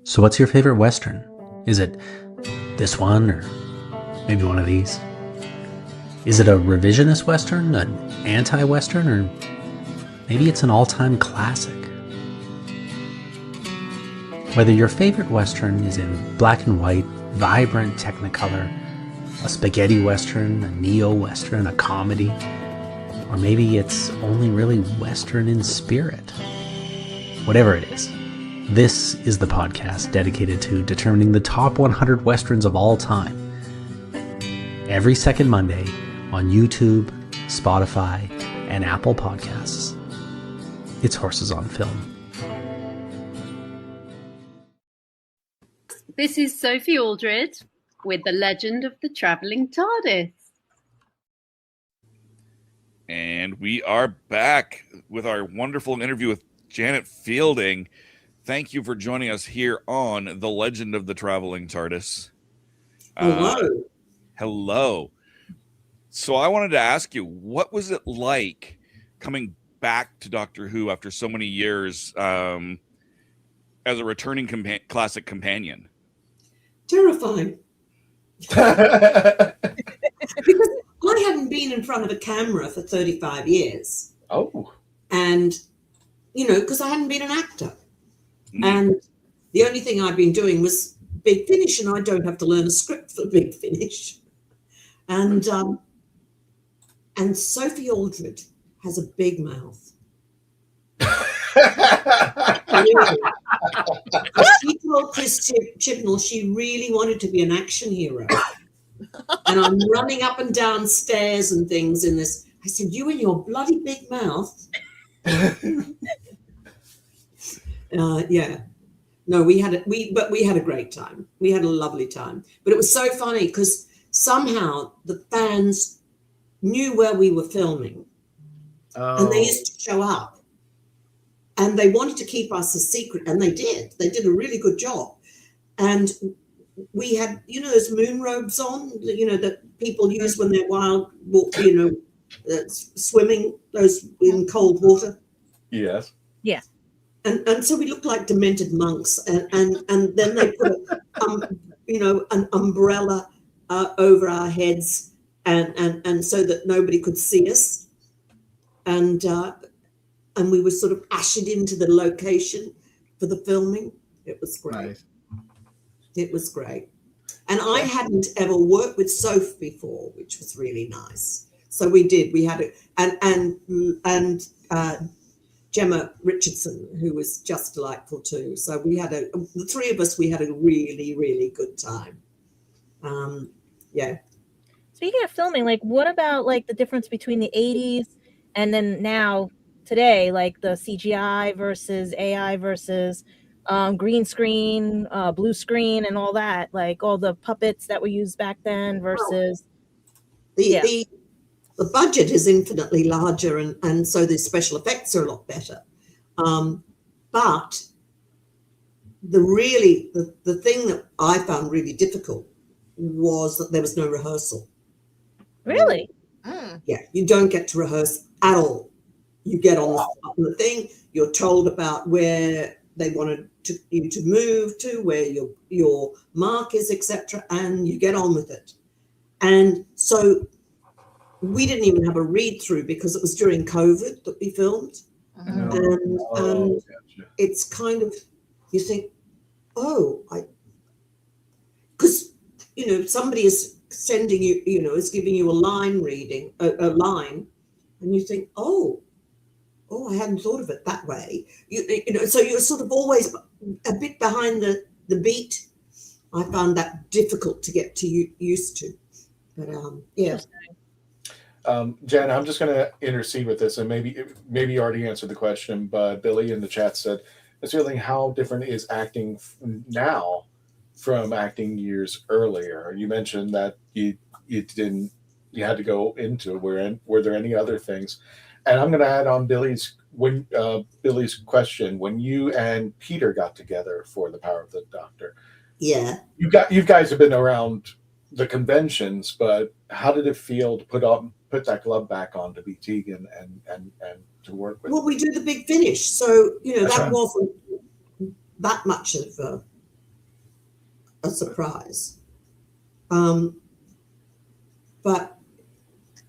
So what's your favorite Western? Is it this one or maybe one of these? Is it a revisionist Western, an anti-Western, or maybe it's an all-time classic? Whether your favorite Western is in black and white, vibrant Technicolor, a spaghetti Western, a neo-Western, a comedy, or maybe it's only really Western in spirit. Whatever it is, this is the podcast dedicated to determining the top 100 Westerns of all time. Every second Monday on YouTube, Spotify, and Apple Podcasts. It's Horses on Film. This is Sophie Aldred with The Legend of the Traveling TARDIS. And we are back with our wonderful interview with Janet Fielding. Thank you for joining us here on The Legend of the Traveling TARDIS. Hello. Hello. So I wanted to ask you, what was it like coming back to Doctor Who after so many years as a returning classic companion? Terrifying. Because I hadn't been in front of a camera for 35 years. Oh. And, because I hadn't been an actor. And the only thing I'd been doing was Big Finish, and I don't have to learn a script for Big Finish. And Sophie Aldred has a big mouth. She told Chris Chibnall she really wanted to be an action hero. And I'm running up and down stairs and things in this. I said, you and your bloody big mouth. Yeah. No, we had a great time. We had a lovely time. But it was so funny because somehow the fans knew where we were filming. And they used to show up. And they wanted to keep us a secret, and they did. They did a really good job. And we had, those moon robes on, that people use when they're wild, swimming, those in cold water. Yes. Yeah. And so we looked like demented monks, and then they put an umbrella over our heads, and so that nobody could see us, and we were sort of ushered into the location for the filming. It was great. Nice. It was great, and I hadn't ever worked with Soph before, which was really nice. So we did. We had and Gemma Richardson, who was just delightful too. So we had the three of us, we had a really, really good time. Yeah. Speaking of filming, like what about like the difference between the 80s and then now today, like the CGI versus AI versus green screen, blue screen and all that, like all the puppets that were used back then versus the budget is infinitely larger, and so the special effects are a lot better. But the thing that I found really difficult was that there was no rehearsal. Really? Yeah, you don't get to rehearse at all. You get on the thing, you're told about where they wanted you to move to, where your mark is, etc., and you get on with it. And so we didn't even have a read-through because it was during COVID that we filmed. And it's kind of, you think, because, somebody is sending you, is giving you a line reading, a line, and you think, I hadn't thought of it that way. So you're sort of always a bit behind the beat. I found that difficult to get used to. But, yeah. Jen, I'm just going to intercede with this, and maybe you already answered the question, but Billy in the chat said, "It's feeling how different is acting now from acting years earlier?" You mentioned that you had to go into it. Were there any other things? And I'm going to add on Billy's question. When you and Peter got together for The Power of the Doctor, yeah, you guys have been around the conventions, but how did it feel to put that glove back on to be Tegan and to work with? Well, we do the big finish, so that wasn't that much of a surprise. But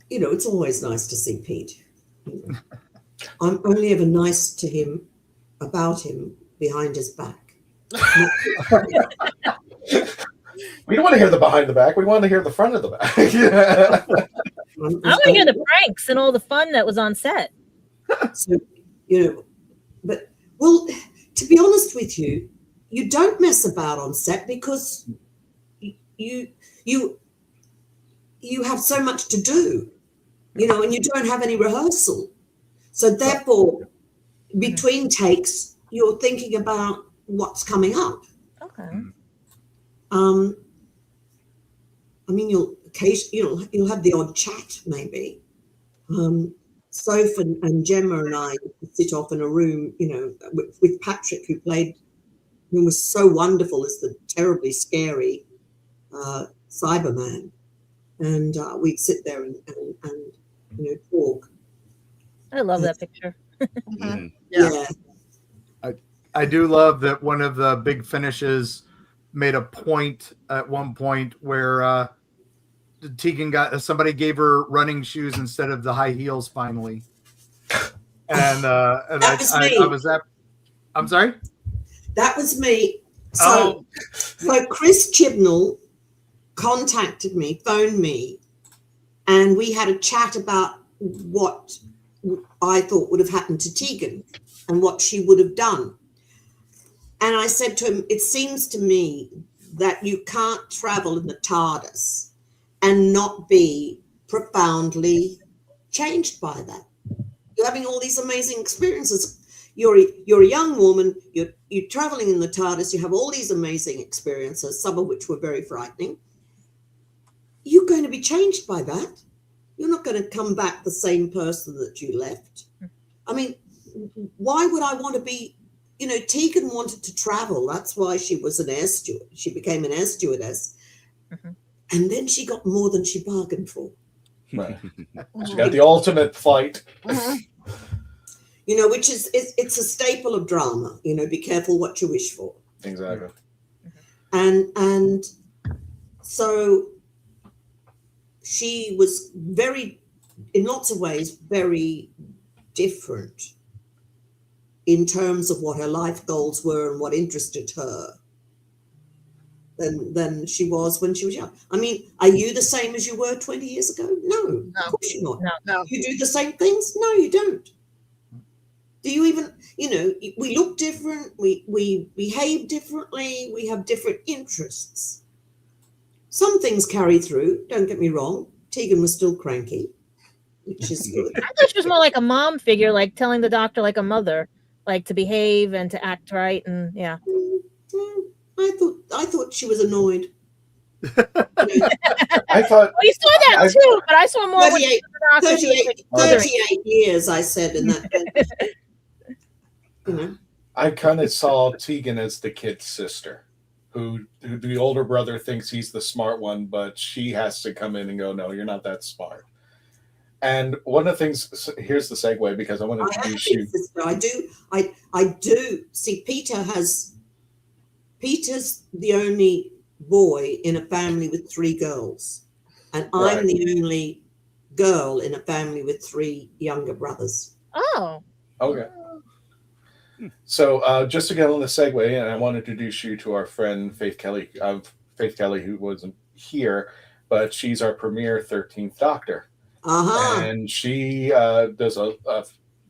it's always nice to see Pete. I'm only ever nice to him about him behind his back. We don't want to hear the behind the back. We want to hear the front of the back. I want to hear the pranks and all the fun that was on set. So, but to be honest with you, you don't mess about on set because you have so much to do, and you don't have any rehearsal. So therefore, between takes, you're thinking about what's coming up. Okay. You'll have the odd chat maybe. Soph and Gemma and I sit off in a room, with Patrick, who was so wonderful as the terribly scary Cyberman, and we'd sit there and talk. I love that picture. Yeah. I do love that one of the big finishes made a point at one point where Tegan somebody gave her running shoes instead of the high heels finally. And I was at, I'm sorry? That was me. So Chris Chibnall contacted me, phoned me, and we had a chat about what I thought would have happened to Tegan and what she would have done. And I said to him, it seems to me that you can't travel in the TARDIS and not be profoundly changed by that. You're having all these amazing experiences. You're a young woman, you're traveling in the TARDIS, you have all these amazing experiences, some of which were very frightening. You're going to be changed by that. You're not going to come back the same person that you left. I mean, why would I want to be, Tegan wanted to travel. That's why she was an air steward. She became an air stewardess. And then she got more than she bargained for. Right. She got the ultimate flight. Which is, it's a staple of drama. Be careful what you wish for. Exactly. And so she was in lots of ways, very different in terms of what her life goals were and what interested her than she was when she was young. I mean, are you the same as you were 20 years ago? No, of course you're not. No. You do the same things? No, you don't. Do you even, we look different, we behave differently, we have different interests. Some things carry through, don't get me wrong. Tegan was still cranky, which is good. I thought she was more like a mom figure, like telling the doctor like a mother, like to behave and to act right, and yeah. I thought she was annoyed. I thought. Well, you saw that too, but I saw more. 38 years, I said in that. I kind of saw Tegan as the kid's sister, who the older brother thinks he's the smart one, but she has to come in and go, no, you're not that smart. And one of the things, here's the segue, because I want to introduce you. I do see Peter's the only boy in a family with 3 girls, and I'm the only girl in a family with 3 younger brothers. Oh. Okay. So just to get on the segue, and I want to introduce you to our friend Faith Kelly. Faith Kelly, who wasn't here, but she's our premier 13th Doctor. And she does a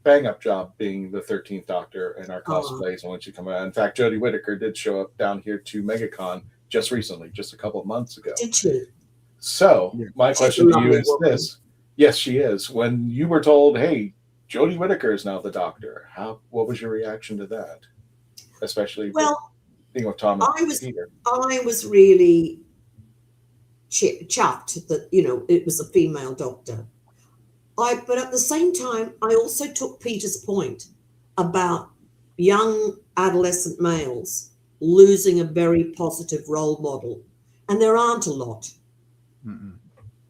bang-up job being the 13th Doctor in our cosplays and when she come out. In fact, Jodie Whittaker did show up down here to MegaCon just recently, just a couple of months ago. Did she? So my question to you is this. Yes, she is. When you were told, hey, Jodie Whittaker is now the Doctor, what was your reaction to that? Especially being with Tom and Peter. I was really chuffed that, it was a female Doctor. But at the same time, I also took Peter's point about young adolescent males losing a very positive role model. And there aren't a lot.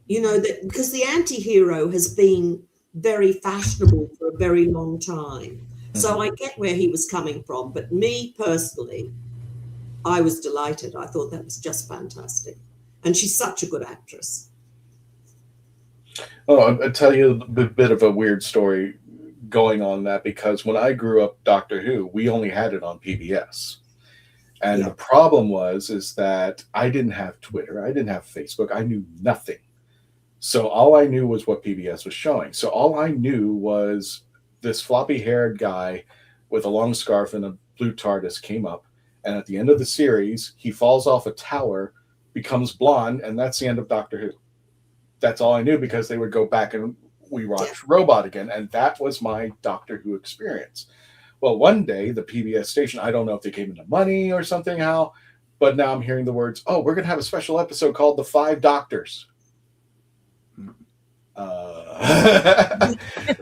Because the anti-hero has been very fashionable for a very long time. So I get where he was coming from. But me personally, I was delighted. I thought that was just fantastic. And she's such a good actress. Oh, I'll tell you a bit of a weird story going on that, because when I grew up Doctor Who, we only had it on PBS. And the problem is that I didn't have Twitter. I didn't have Facebook. I knew nothing. So all I knew was what PBS was showing. So all I knew was this floppy-haired guy with a long scarf and a blue TARDIS came up. And at the end of the series, he falls off a tower, becomes blonde, and that's the end of Doctor Who. That's all I knew, because they would go back and we watched Robot again. And that was my Doctor Who experience. Well, one day, the PBS station, I don't know if they came into money or something, but now I'm hearing the words, oh, we're going to have a special episode called The 5 Doctors.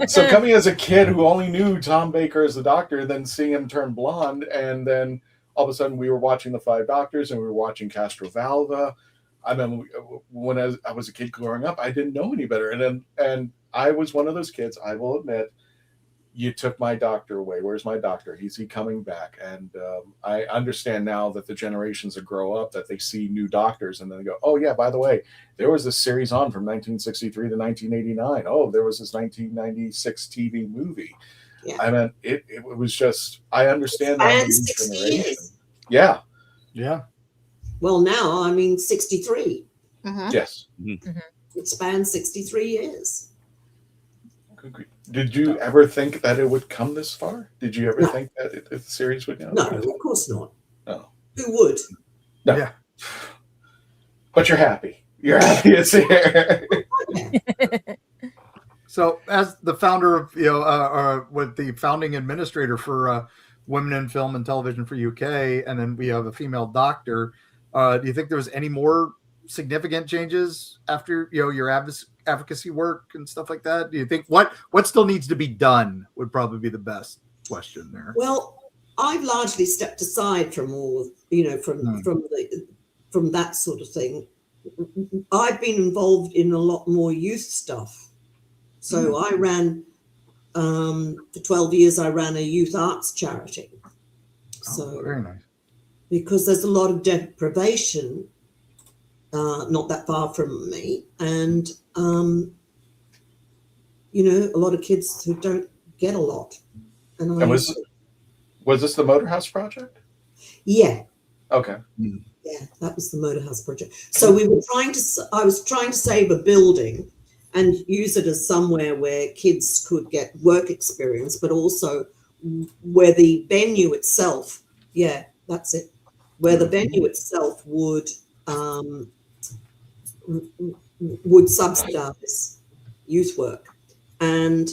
So coming as a kid who only knew Tom Baker as the Doctor, then seeing him turn blonde, and then all of a sudden we were watching The 5 Doctors and we were watching Castrovalva. I mean, when I was a kid growing up, I didn't know any better. And I was one of those kids, I will admit, you took my Doctor away. Where's my Doctor? Is he coming back? And I understand now that the generations that grow up, that they see new Doctors and then they go, oh, yeah, by the way, there was this series on from 1963 to 1989. Oh, there was this 1996 TV movie. Yeah. I mean, it was just, I understand that. 60 years. Yeah. Yeah. Well, now, 63. Yes. It spans 63 years. Did you ever think that it would come this far? Did you ever No. think that the series would go? No, of course not. No. Who would? No. Yeah. But you're happy. You're happy it's here. So, as the founder of, with the founding administrator for Women in Film and Television for UK, and then we have a female doctor, do you think there was any more significant changes after, your advocacy work and stuff like that? Do you think what still needs to be done would probably be the best question there? Well, I've largely stepped aside from all of, from that sort of thing. I've been involved in a lot more youth stuff. So I ran, for 12 years, I ran a youth arts charity. So very nice. Because there's a lot of deprivation, not that far from me, and a lot of kids who don't get a lot. And was this the Motor House project? Yeah. Okay. Yeah, that was the Motor House project. So I was trying to save a building and use it as somewhere where kids could get work experience, but also where the venue itself, that's it, where the venue itself would subsidize youth work. And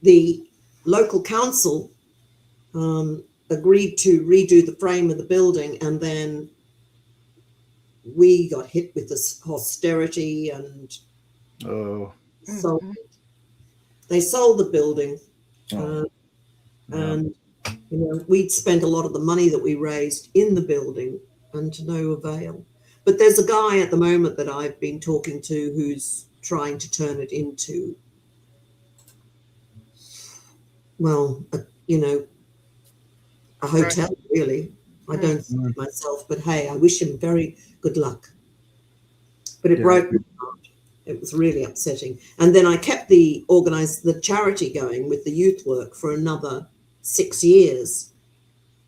the local council agreed to redo the frame of the building, and then we got hit with this austerity, and so they sold the building. And we'd spent a lot of the money that we raised in the building, and to no avail. But there's a guy at the moment that I've been talking to who's trying to turn it into, a hotel, really. I don't see it myself, but hey, I wish him very good luck. But it broke my heart. It was really upsetting. And then I kept the charity going with the youth work for another 6 years.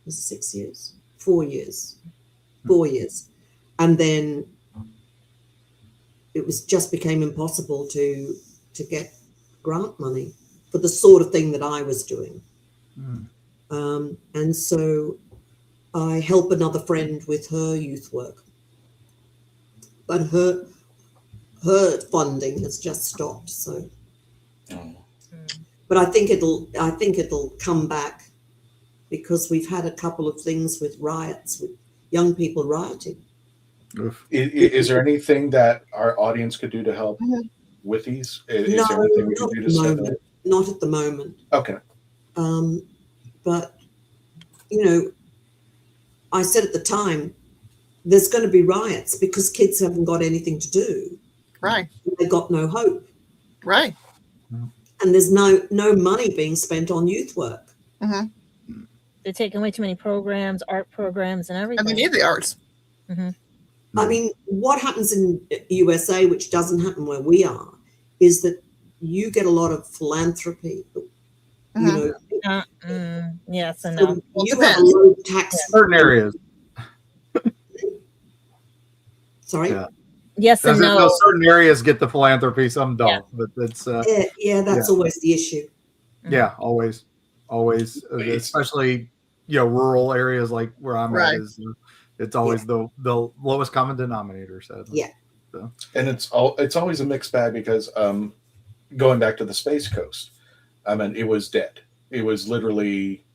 Was it 6 years? 4 years. 4 years. And then it became impossible to get grant money for the sort of thing that I was doing. And so I help another friend with her youth work, but her funding has just stopped. So, but I think it'll come back, because we've had a couple of things with riots, with young people rioting. Is there anything that our audience could do to help with these? Is there anything we can do to set up? Not at the moment. Okay. But I said at the time, there's going to be riots because kids haven't got anything to do. Right. They've got no hope. Right. And there's no money being spent on youth work. They're taking away too many programs, art programs, and everything. And they need the arts. I mean, what happens in USA, which doesn't happen where we are, is that you get a lot of philanthropy. Yes and no. You have a low tax. Certain areas. Sorry? Yes and no. Certain areas get the philanthropy, some don't. But that's that's always the issue. Yeah, always. Especially rural areas like where I'm at is it's always the lowest common denominator. Sadly. Yeah. So. And it's always a mixed bag, because going back to the Space Coast, I mean, it was dead. It was literally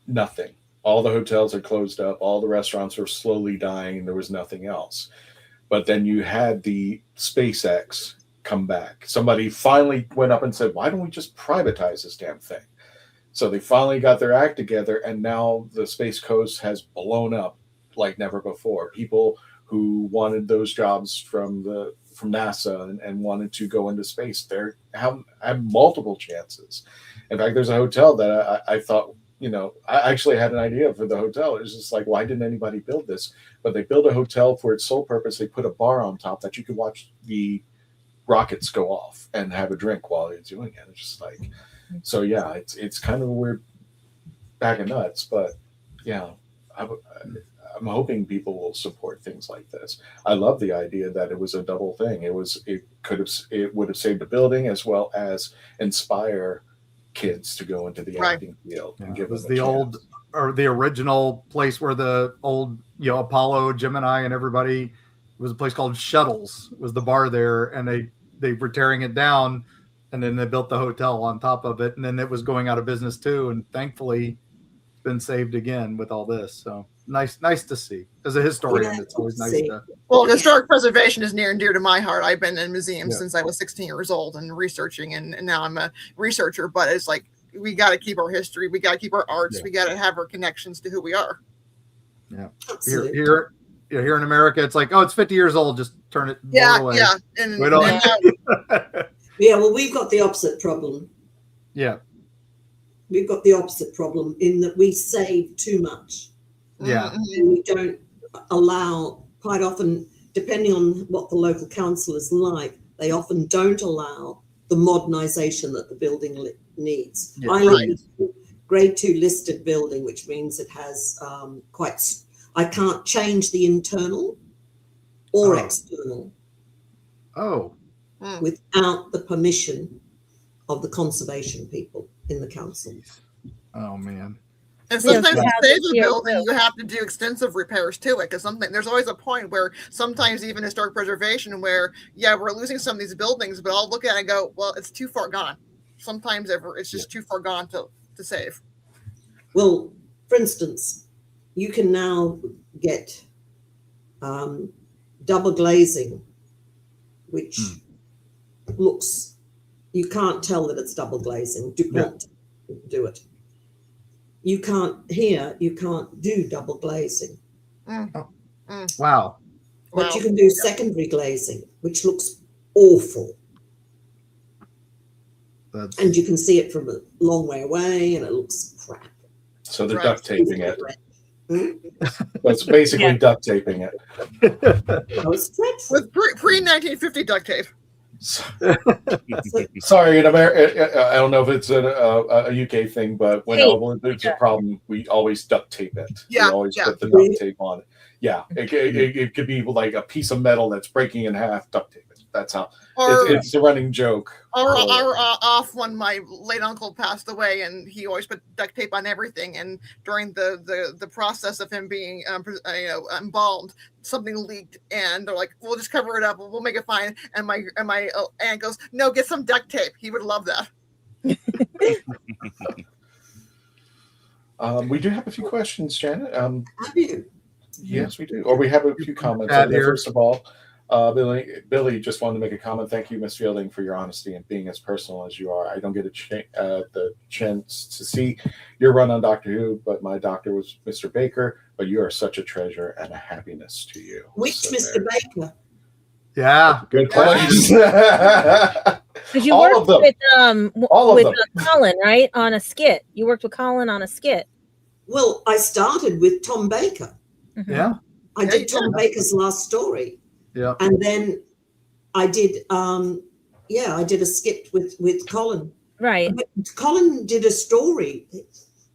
nothing. All the hotels had closed up. All the restaurants were slowly dying, and there was nothing else. But then you had the SpaceX come back. Somebody finally went up and said, why don't we just privatize this damn thing? So they finally got their act together, and now the Space Coast has blown up like never before. People who wanted those jobs from NASA and wanted to go into space, they have multiple chances. In fact, there's a hotel that I thought, I actually had an idea for the hotel. It was just like, why didn't anybody build this? But they built a hotel for its sole purpose. They put a bar on top that you could watch the rockets go off and have a drink while you're doing it. It's just like, so yeah, it's kind of a weird bag of nuts, but yeah, I'm hoping people will support things like this. I love the idea that it was a double thing. It would have saved a building as well as inspire kids to go into the acting field and give them the original place where the old, Apollo, Gemini, and everybody, it was a place called Shuttles. It was the bar there, and they were tearing it down, and then they built the hotel on top of it, and then it was going out of business too. And thankfully, it's been saved again with all this. So nice to see. As a historian, it's always nice to. Well, historic preservation is near and dear to my heart. I've been in museums since I was 16 years old and researching, and now I'm a researcher. But it's like, we got to keep our history. We got to keep our arts. We got to have our connections to who we are. Yeah. Here in America, it's like, oh, it's 50 years old. Just turn it away. Yeah. Well, we've got the opposite problem. Yeah. We've got the opposite problem in that we save too much. Yeah. And we don't allow, quite often, depending on what the local council is like, they often don't allow the modernization that the building needs. Yeah, I live in a grade 2 listed building, which means it has I can't change the internal or external without the permission of the conservation people in the council. Oh, man. And sometimes to save a building, you have to do extensive repairs to it, because there's always a point where sometimes even historic preservation where, we're losing some of these buildings, but I'll look at it and go, well, it's too far gone. Sometimes it's just too far gone to save. Well, for instance, you can now get double glazing, which looks, you can't tell that it's double glazing. DuPont do it. You can't do double glazing. Wow. But you can do secondary glazing, which looks awful. And you can see it from a long way away, and it looks crap. So they're duct taping it. That's basically duct taping it. With pre-1950 duct tape. Sorry, in America, I don't know if it's a UK thing, but when there's a problem, we always duct tape it. We always put the duct tape on it. Yeah, it could be like a piece of metal that's breaking in half, duct tape it. That's how it's a running joke. Off when my late uncle passed away, and he always put duct tape on everything. And during the process of him being embalmed, something leaked, and they're like, "We'll just cover it up. We'll make it fine." And my aunt goes, "No, get some duct tape. He would love that." We do have a few questions, Janet. Have you? Yes, we do. Or we have a few comments. First of all, Billy just wanted to make a comment. Thank you, Miss Fielding, for your honesty and being as personal as you are. I don't get the chance to see your run on Doctor Who, but my doctor was Mr. Baker. But you are such a treasure and a happiness to you. Which Mr. Baker? Yeah, good question. Because you worked with Colin, right, on a skit. You worked with Colin on a skit. Well, I started with Tom Baker. Mm-hmm. Yeah, I did Tom Baker's last story. Yeah, and then I did I did a skit with Colin. Right. But Colin did a story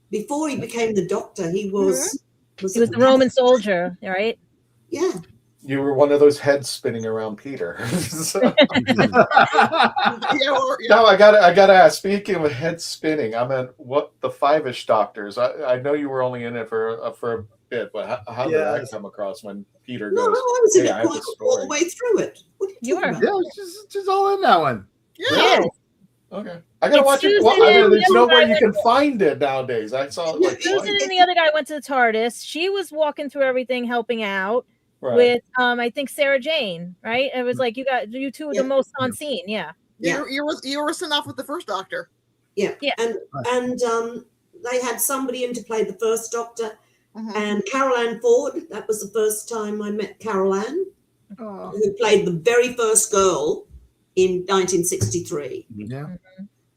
before he became the Doctor. He was he was the Roman soldier, right? Yeah. You were one of those heads spinning around Peter. No, I gotta ask. Speaking of head spinning, I meant what the Five-ish Doctors. I know you were only in it for a bit, but how did that come across when Peter goes? No, I was in it all the way through it. What are you talking about? Yeah, just all in that one. Yeah. Okay, I gotta watch it. Well, there's no way you can find it nowadays. I saw it. Susan and the other guy went to the TARDIS. She was walking through everything, helping out. Right. With I think Sarah Jane, right? It was like you two were the most on scene, You were sent off with the first Doctor. Yeah. And they had somebody in to play the first Doctor, and Carol Ann Ford. That was the first time I met Carol Ann, who played the very first girl in 1963. Yeah,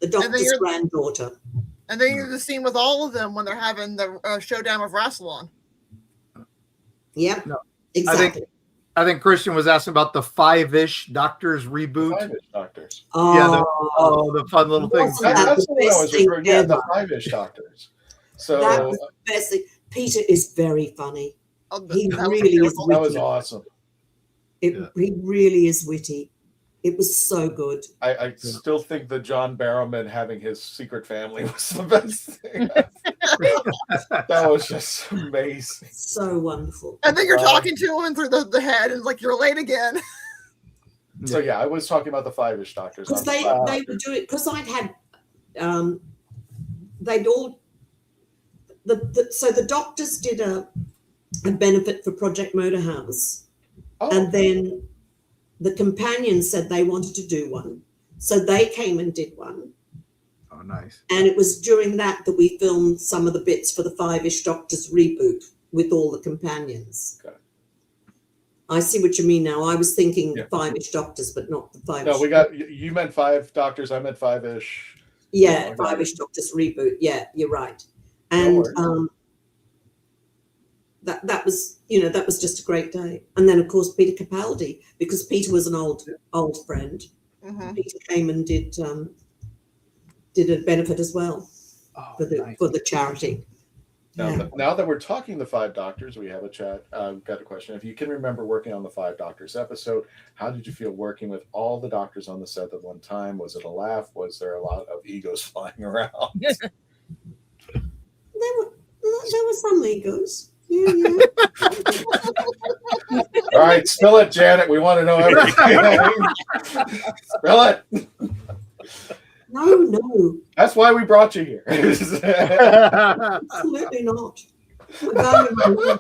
the Doctor's granddaughter. And then you're the scene with all of them when they're having the showdown with Rassilon. Yeah. No. Exactly. I think Christian was asking about the Five-ish Doctors reboot. Five-ish Doctors. The fun little things. That's what I was referring to. Yeah, the Five-ish Doctors. So that was the best thing. Peter is very funny. He really is witty. That was awesome. He really is witty. It was so good. I still think the John Barrowman having his secret family was the best thing. That was just amazing. So wonderful. And then you're talking to him through the head, and like, you're late again. So yeah, I was talking about the Five-ish Doctors. Because they were doing, because I'd had, they'd all, so the doctors did a benefit for Project Motorhouse. And then the companions said they wanted to do one. So they came and did one. Oh, nice. And it was during that we filmed some of the bits for the Five-ish Doctors reboot with all the companions. Okay. I see what you mean now. I was thinking Five-ish Doctors, but not the Five-ish. No, we got, you meant Five Doctors, I meant Five-ish. Yeah, Five-ish Doctors reboot. Yeah, you're right. And that was, that was just a great day. And then of course Peter Capaldi, because Peter was an old friend. Mm-hmm. Peter came and did a benefit as well for the charity. Now that we're talking the Five Doctors, we have a chat. Got a question. If you can remember working on the Five Doctors episode, how did you feel working with all the doctors on the set at one time? Was it a laugh? Was there a lot of egos flying around? There were some egos. Yeah. All right, spill it, Janet. We want to know everything. Spill it. No. That's why we brought you here. Absolutely not. You can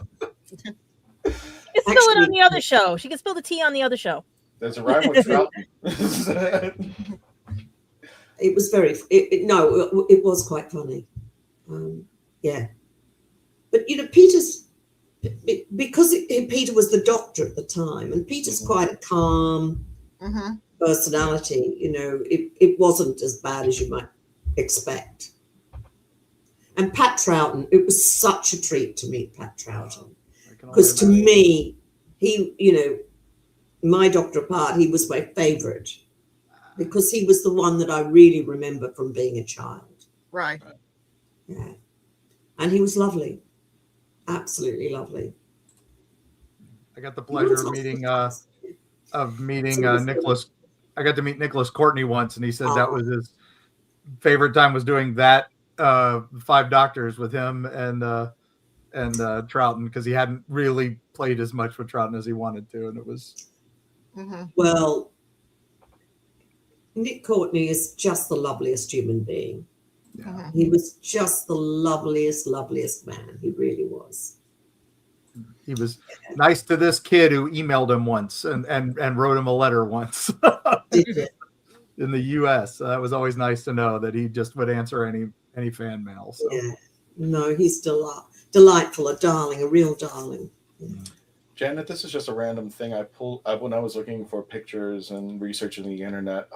spill it on the other show. She can spill the tea on the other show. There's a rhyme with trout. It was it was quite funny. Yeah. But, because Peter was the doctor at the time, and Peter's quite a calm personality, it wasn't as bad as you might expect. And Pat Troughton, it was such a treat to meet Pat Troughton. Because to me, he, my Doctor apart, he was my favorite. Because he was the one that I really remember from being a child. Right. Yeah. And he was lovely. Absolutely lovely. I got the pleasure of meeting Nicholas. I got to meet Nicholas Courtney once, and he said that was his favorite time was doing that Five Doctors with him and Troughton, because he hadn't really played as much with Troughton as he wanted to, and it was. Well, Nick Courtney is just the loveliest human being. Yeah. He was just the loveliest man. He really was. He was nice to this kid who emailed him once and wrote him a letter once in the U.S. That was always nice to know that he just would answer any fan mail. So. Yeah. No, he's delightful, a darling, a real darling. Yeah. Janet, this is just a random thing I pulled when I was looking for pictures and researching the internet.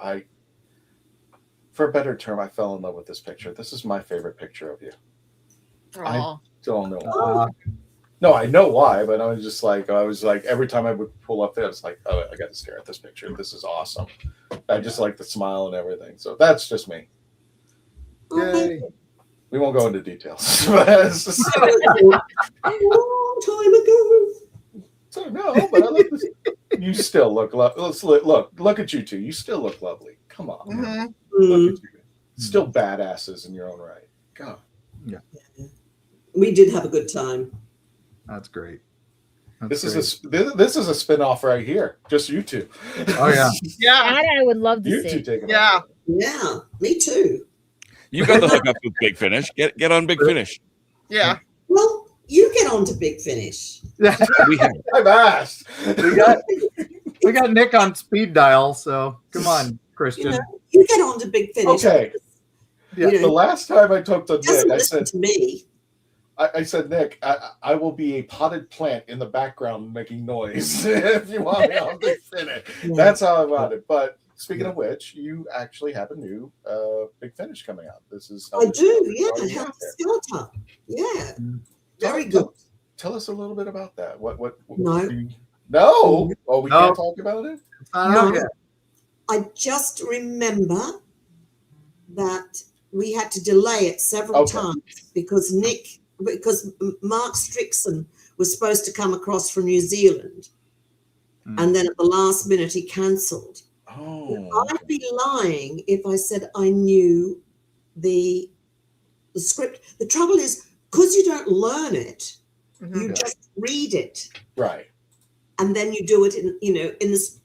For a better term, I fell in love with this picture. This is my favorite picture of you. Aww. I don't know why. No, I know why, but I was like, every time I would pull up there, I was like, oh, I got to stare at this picture. This is awesome. I just like the smile and everything. So that's just me. Yay. We won't go into details. A long time ago. So no, but I like this. You still look lovely. Look at you two. You still look lovely. Come on. Look at you. Still badasses in your own right. God. Yeah. We did have a good time. That's great. This is a spin-off right here. Just you two. Oh yeah. Yeah. That I would love to You see. two take it. Yeah. Yeah, me too. You got the hookup with Big Finish. Get on Big Finish. Yeah. Well, you get on to Big Finish. We have. I've asked. We got Nick on speed dial, so come on, Christian. You get on to Big Finish. Okay. Yeah. The last time I talked to Doesn't Nick, I listen said to me. I said, Nick, I will be a potted plant in the background making noise if you want me on Big Finish. Yeah. That's how I want it. But speaking of which, you actually have a new Big Finish coming out. This is I do, yeah. Help Skelter. Yeah. Very good. Tell us a little bit about that. What No. No. Oh, we can't talk about it? No. I just remember that we had to delay it several times because Mark Strickson was supposed to come across from New Zealand. And then at the last minute, he cancelled. Oh. I'd be lying if I said I knew the script. The trouble is, because you don't learn it, you just read it. Right. And then you do it in this,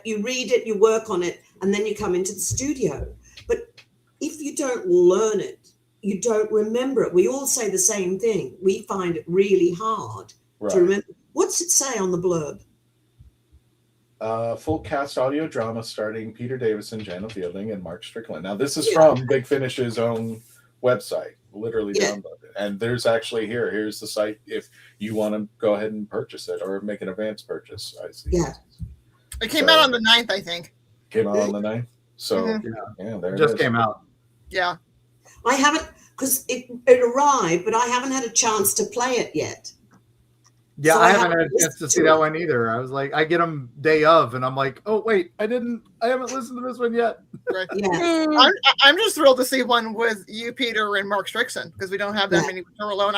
you read it, you work on it, and then you come into the studio. But if you don't learn it, you don't remember it. We all say the same thing. We find it really hard to remember. What's it say on the blurb? Full cast audio drama starring Peter Davison, Janet Fielding, and Mark Strickland. Now, this is from Big Finish's own website, literally download it. And there's actually here's the site if you want to go ahead and purchase it or make an advance purchase. I see. Yeah. It came out on the 9th, I think. Came out on the 9th? So, there it just is. came out. Yeah. I haven't, because it arrived, but I haven't had a chance to play it yet. Yeah, So I haven't had a chance to see it. that one either. I was like, I get them day of, and I'm like, oh wait, I haven't listened to this one yet. Right. Yeah. I'm just thrilled to see one with you, Peter, and Mark Strickson, because we don't have that many with Turlo. And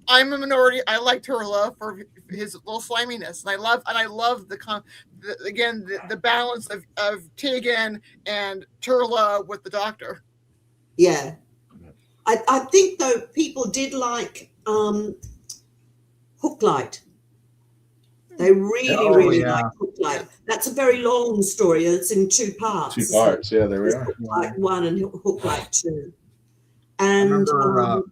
I'm a minority. I like Turlo for his little sliminess, and I love the balance of Tegan and Turlo with the Doctor. Yeah. I think though people did like Hooklight. They really like Hooklight. That's a very long story. It's in 2 parts. 2 parts, yeah, there we are. Hooklight 1 and Hooklight 2. I And remember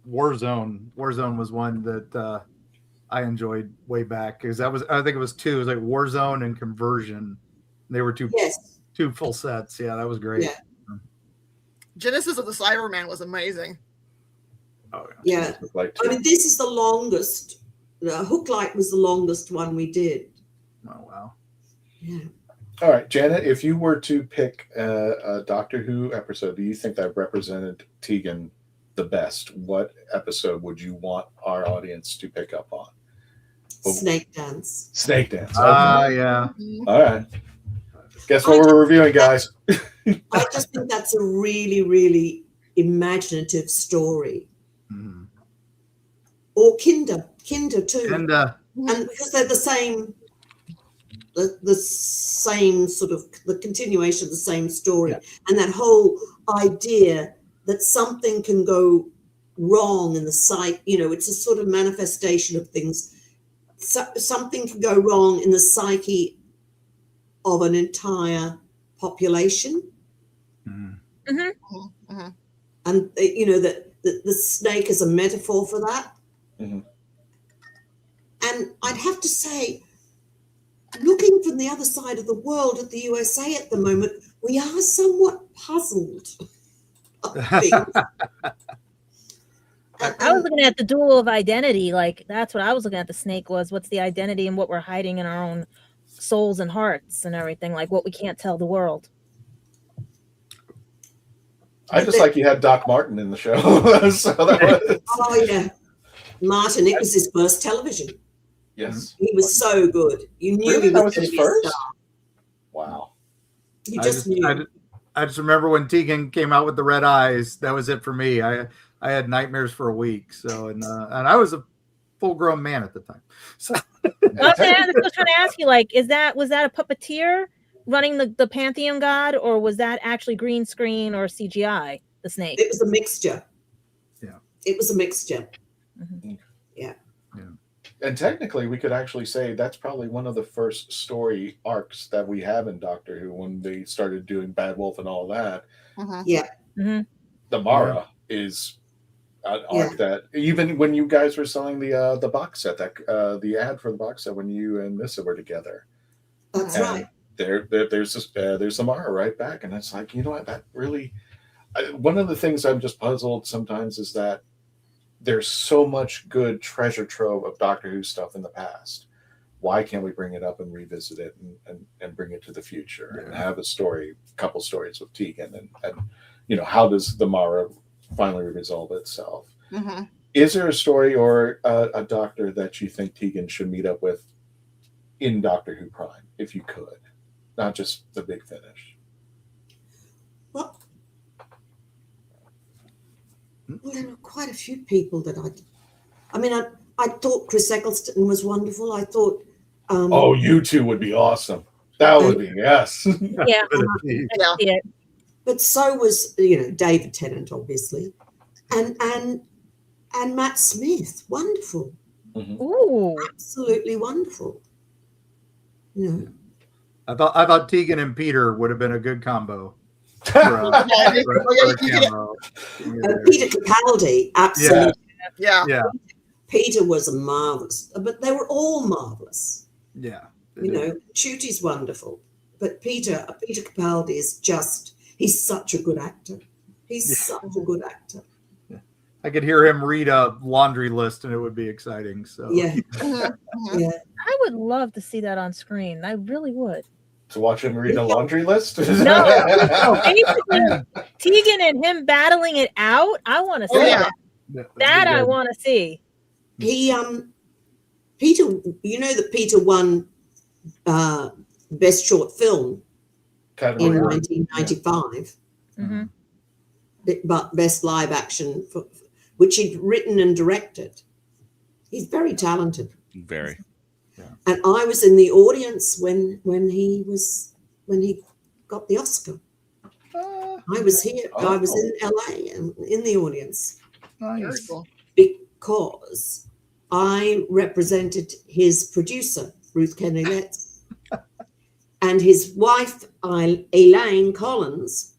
Warzone. Warzone was one that I enjoyed way back because I think it was 2. It was like Warzone and Conversion. They were 2 full sets. Yeah, that was great. Yeah. Genesis of the Cyberman was amazing. Oh yeah. I mean, this is the longest. Hooklight was the longest one we did. Oh wow. Yeah. All right, Janet, if you were to pick a Doctor Who episode, do you think that represented Tegan the best? What episode would you want our audience to pick up on? Snake Dance. Snake Dance. Yeah. All right. Guess what we're reviewing, guys? I just think that's a really, really imaginative story. Mm-hmm. Or Kinder too. Kinder. And because they're the same sort of the continuation of the same story, and that whole idea that something can go wrong in the psyche, it's a sort of manifestation of things. Something can go wrong in the psyche of an entire population. Mm-hmm. Mm-hmm. And that the snake is a metaphor for that. Mm-hmm. And I'd have to say, looking from the other side of the world at the USA at the moment, we are somewhat puzzled. I was looking at the duel of identity. Like, that's what I was looking at. The snake was, what's the identity and what we're hiding in our own souls and hearts and everything, like what we can't tell the world. I just like you had Doc Martin in the show. So that was... Oh, yeah. Martin, it was his first television. Yes. He was so good. You knew Really? he That was was his going to be a first? star. Wow. You just knew. I just remember when Tegan came out with the red eyes. That was it for me. I had nightmares for a week. So and I was a full-grown man at the time. So I was trying to ask you, like, was that a puppeteer running the Pantheon God, or was that actually green screen or CGI? The snake. It was a mixture. Yeah. It was a mixture. Mm-hmm. Yeah. And technically, we could actually say that's probably one of the first story arcs that we have in Doctor Who when they started doing Bad Wolf and all that. Mm-hmm. Yeah. Mm-hmm. The Mara is an arc that even when you guys were selling the box set, that the ad for the box set when you and Missa were together. That's right. There's the Mara right back, and it's like, you know what, that really. One of the things I'm just puzzled sometimes is that there's so much good treasure trove of Doctor Who stuff in the past. Why can't we bring it up and revisit it and bring it to the future and have a couple stories with Tegan and how does the Mara finally resolve itself? Mm-hmm. Is there a story or a Doctor that you think Tegan should meet up with in Doctor Who Prime, if you could, not just the Big Finish? Well, there are quite a few people that I mean, I thought Chris Eccleston was wonderful. I thought. Oh, you two would be awesome. That would be, yes. Yeah. Yeah. But so was, David Tennant, obviously, and Matt Smith, wonderful. Ooh, absolutely wonderful. I thought Tegan and Peter would have been a good combo. Peter Capaldi, absolutely. Yeah. Peter was marvelous, but they were all marvelous. Yeah. Chuty's wonderful, but Peter Capaldi is he's such a good actor. He's such a good actor. I could hear him read a laundry list and it would be exciting. So yeah. I would love to see that on screen. I really would. To watch him read a laundry list? No. Basically, Tegan and him battling it out. I want to see that. That I want to see. He Peter, that Peter won Best Short Film in 1995. Mm-hmm. But Best Live Action, which he'd written and directed. He's very talented. Very. And I was in the audience when he got the Oscar. I was here. I was in LA and in the audience. Nice. Because I represented his producer, Ruth Kennedy Letts, and his wife, Elaine Collins,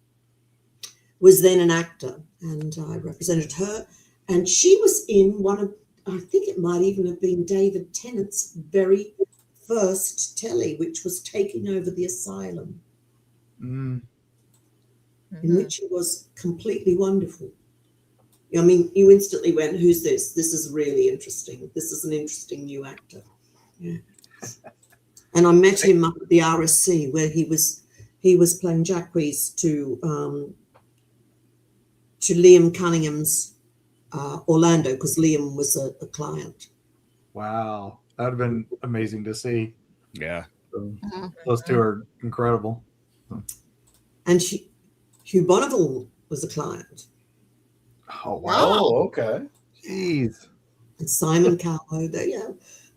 was then an actor, and I represented her. And she was in one of, I think it might even have been David Tennant's very first telly, which was Taking Over the Asylum, in which he was completely wonderful. I mean, you instantly went, who's this? This is really interesting. This is an interesting new actor. Yeah. And I met him up at the RSC where he was playing Jacques to Liam Cunningham's Orlando, because Liam was a client. Wow. That would have been amazing to see. Yeah. Those two are incredible. And Hugh Bonneville was a client. Oh, wow. Oh, okay. Jeez. And Simon Cowell,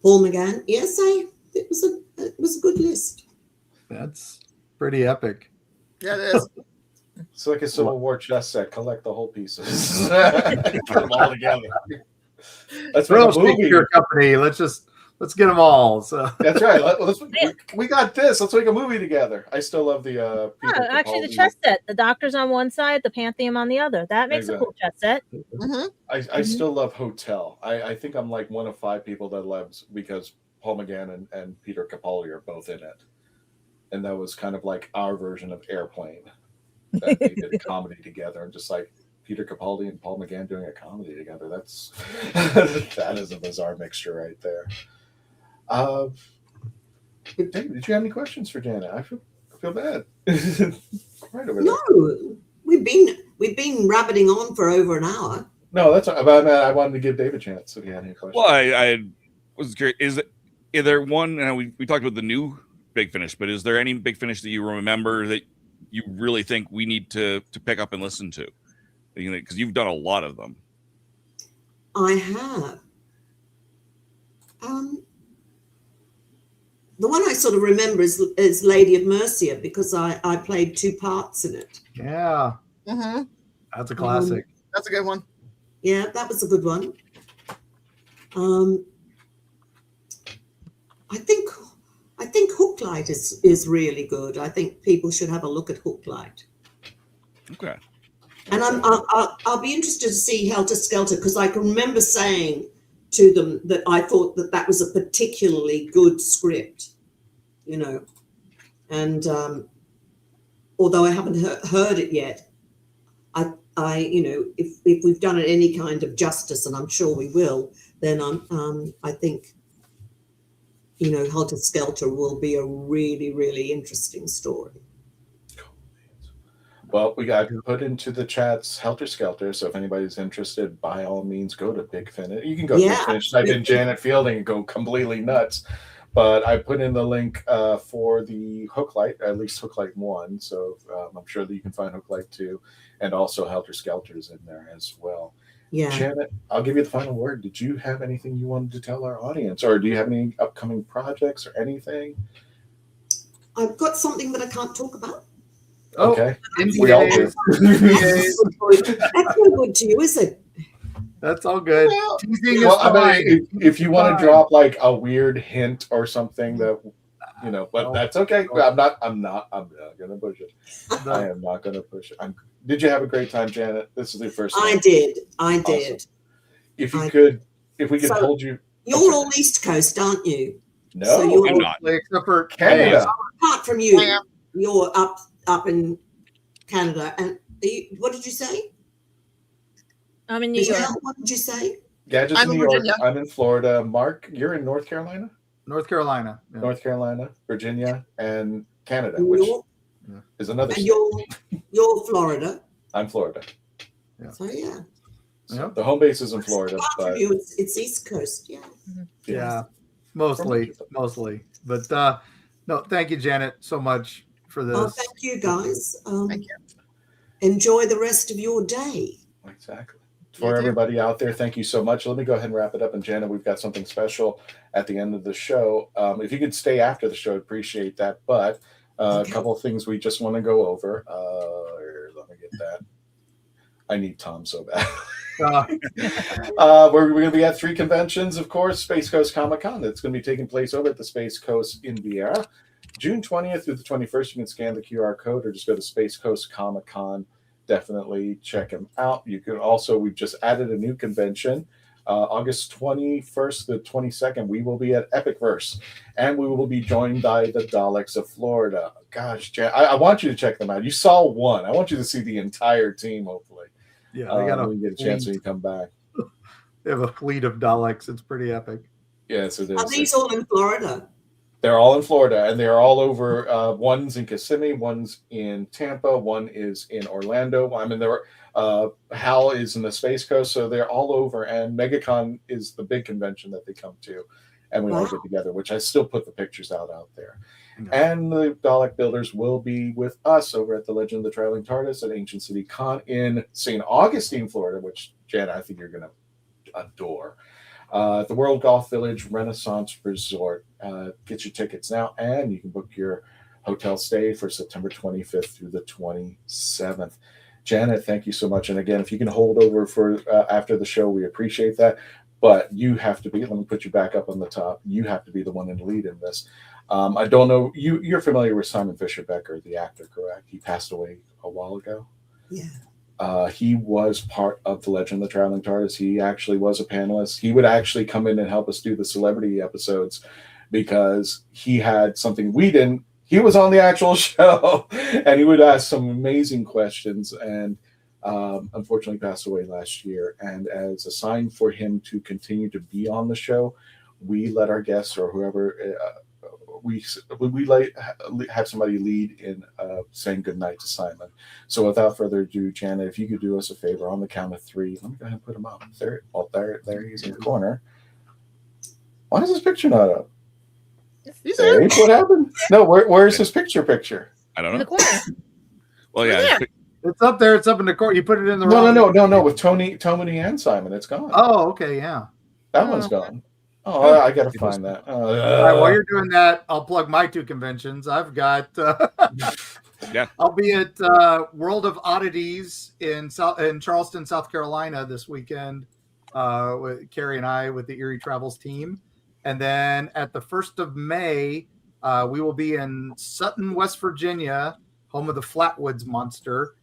Paul McGann. Yes, it was a good list. That's pretty epic. Yeah, it is. It's like a Civil War chess set. Collect the whole pieces. Put them all together. Let's make a movie. Your company. Let's get them all. So that's right. We got this. Let's make a movie together. I still love the. Actually, the chess set. The Doctor's on one side, the Pantheon on the other. That makes a cool chess set. I still love Hotel. I think I'm like one of 5 people that loves, because Paul McGann and Peter Capaldi are both in it, and that was kind of like our version of Airplane. That they did a comedy together, and just like Peter Capaldi and Paul McGann doing a comedy together. That is a bizarre mixture right there. Did you have any questions for Janet? I feel bad. Right over there. No, we've been rabbiting on for over an hour. No, that's about that. I wanted to give Dave a chance if he had any questions. Well, I was curious. Is there one? And we talked about the new Big Finish, but is there any Big Finish that you remember that you really think we need to pick up and listen to? Because you've done a lot of them. I have. The one I sort of remember is Lady of Mercia, because I played 2 parts in it. Yeah. That's a classic. That's a good one. Yeah, that was a good one. I think Hooklight is really good. I think people should have a look at Hooklight. Okay. And I'll be interested to see Helter Skelter, because I can remember saying to them that I thought that was a particularly good script, and although I haven't heard it yet, I if we've done it any kind of justice, and I'm sure we will, then I think Helter Skelter will be a really, really interesting story. Well, we got put into the chats Helter Skelter, so if anybody's interested, by all means, go to Big Finish. You can go to Big Finish, type in Janet Fielding, and go completely nuts. But I put in the link for the Hooklight, at least Hooklight 1, so I'm sure that you can find Hooklight 2, and also Helter Skelter's in there as well. Yeah. Janet, I'll give you the final word. Did you have anything you wanted to tell our audience, or do you have any upcoming projects or anything? I've got something that I can't talk about. Okay. We all do. That's no good to you, is it? That's all good. Well, I mean, if you want to drop like a weird hint or something that, you know, but that's okay. I'm not gonna push it. I am not gonna push it. Did you have a great time, Janet? This is the first time. I did. Awesome. If we could hold you. You're all East Coast, aren't you? No, so you're I'm not. Except for Canada. Apart from you, you're up in Canada. And what did you say? I'm in New York. What did you say? Yeah, just I'm in in New York. Virginia. I'm in Florida. Mark, you're in North Carolina? North Carolina. Yeah. North Carolina, Virginia, and Canada, New which York. is another And state. you're Florida. I'm Florida. Yeah. So yeah. So the home base is in Florida, Apart but from you, it's East Coast. Yeah. Yeah, mostly. But no, thank you, Janet, so much for this. Oh, thank you, guys. Thank you. Enjoy the rest of your day. exactly. For everybody out there, thank you so much. Let me go ahead and wrap it up. And Janet, we've got something special at the end of the show. If you could stay after the show, I'd appreciate that. But a couple of things we just want to go over. Let me get that. I need Tom so bad. We're going to be at 3 conventions, of course. Space Coast Comic-Con. That's going to be taking place over at the Space Coast in Vieira. June 20th through the 21st. You can scan the QR code or just go to Space Coast Comic-Con. Definitely check them out. You can also, we've just added a new convention. August 21st to the 22nd, we will be at Epicverse. And we will be joined by the Daleks of Florida. Gosh, Jan, I want you to check them out. You saw one. I want you to see the entire team, hopefully. Yeah, they got we get a chance when you come back. They have a fleet of Daleks. It's pretty epic. Yes, it is. Are these all in Florida? They're all in Florida, and they're all over. One's in Kissimmee, one's in Tampa, one is in Orlando. I mean, Hal is in the Space Coast, so they're all over. And MegaCon is the big convention that they come to, and we all get together, which I still put the pictures out there. And the Dalek Builders will be with us over at the Legend of the Traveling TARDIS at Ancient City Con in St. Augustine, Florida, which, Jan, I think you're going to adore. The World Golf Village Renaissance Resort. Get your tickets now, and you can book your hotel stay for September 25th through the 27th. Janet, thank you so much. And again, if you can hold over for after the show, we appreciate that. But you have to be, let me put you back up on the top. You have to be the one in the lead in this. I don't know, you're familiar with Simon Fisher Becker, the actor, correct? He passed away a while ago. Yeah. He was part of the Legend of the Traveling TARDIS. He actually was a panelist. He would actually come in and help us do the celebrity episodes because he had something we didn't. He was on the actual show, and he would ask some amazing questions, and unfortunately passed away last year. And as a sign for him to continue to be on the show, we let our guests or whoever we have somebody lead in saying goodnight to Simon. So without further ado, Janet, if you could do us a favor on the count of 3, let me go ahead and put him up. There he is in the corner. Why is his picture not up? Hey, what happened? No, where's his picture? I don't know. In the corner. Well, yeah. It's up there. It's up in the corner. You put it in the wrong. No. With Tony and Simon, it's gone. Oh, okay, yeah. That one's gone. Oh, I got to find that. All right, while you're doing that, I'll plug my 2 conventions. I've got. I'll be at World of Oddities in Charleston, South Carolina this weekend with Carrie and I with the Erie Travels team. And then at the 1st of May, we will be in Sutton, West Virginia, home of the Flatwoods Monster,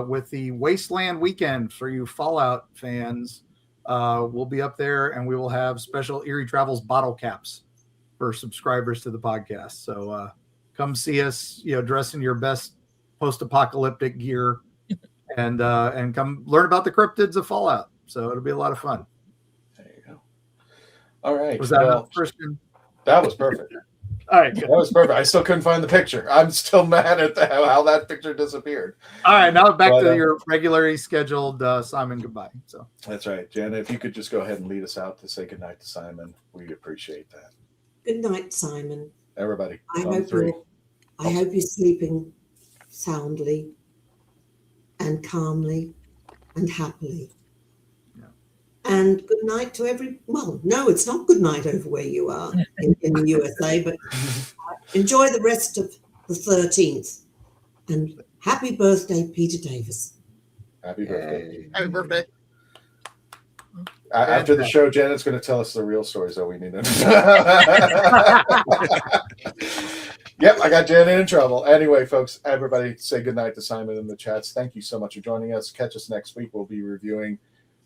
with the Wasteland Weekend for you Fallout fans. We'll be up there, and we will have special Erie Travels bottle caps for subscribers to the podcast. So come see us, dress in your best post-apocalyptic gear, and come learn about the cryptids of Fallout. So it'll be a lot of fun. All right. Was that enough, Christian? That was perfect. All right. That was perfect. I still couldn't find the picture. I'm still mad at how that picture disappeared. All right. Now back to your regularly scheduled Simon goodbye. So that's right. Janet, if you could just go ahead and lead us out to say goodnight to Simon, we'd appreciate that. Good night, Simon. Everybody. I hope you're sleeping soundly and calmly and happily. Yeah. And good night to well, no, it's not good night over where you are in the USA, but enjoy the rest of the 13th. And happy birthday, Peter Davis. Happy birthday. Happy birthday. After the show, Janet's going to tell us the real stories that we need to know. Yep, I got Janet in trouble. Anyway, folks, everybody say goodnight to Simon in the chats. Thank you so much for joining us. Catch us next week. We'll be reviewing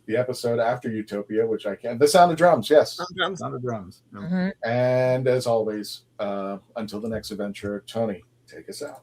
the episode after Utopia, which I can. The Sound of Drums, yes. Sound of Drums. And as always, until the next adventure, Tony, take us out.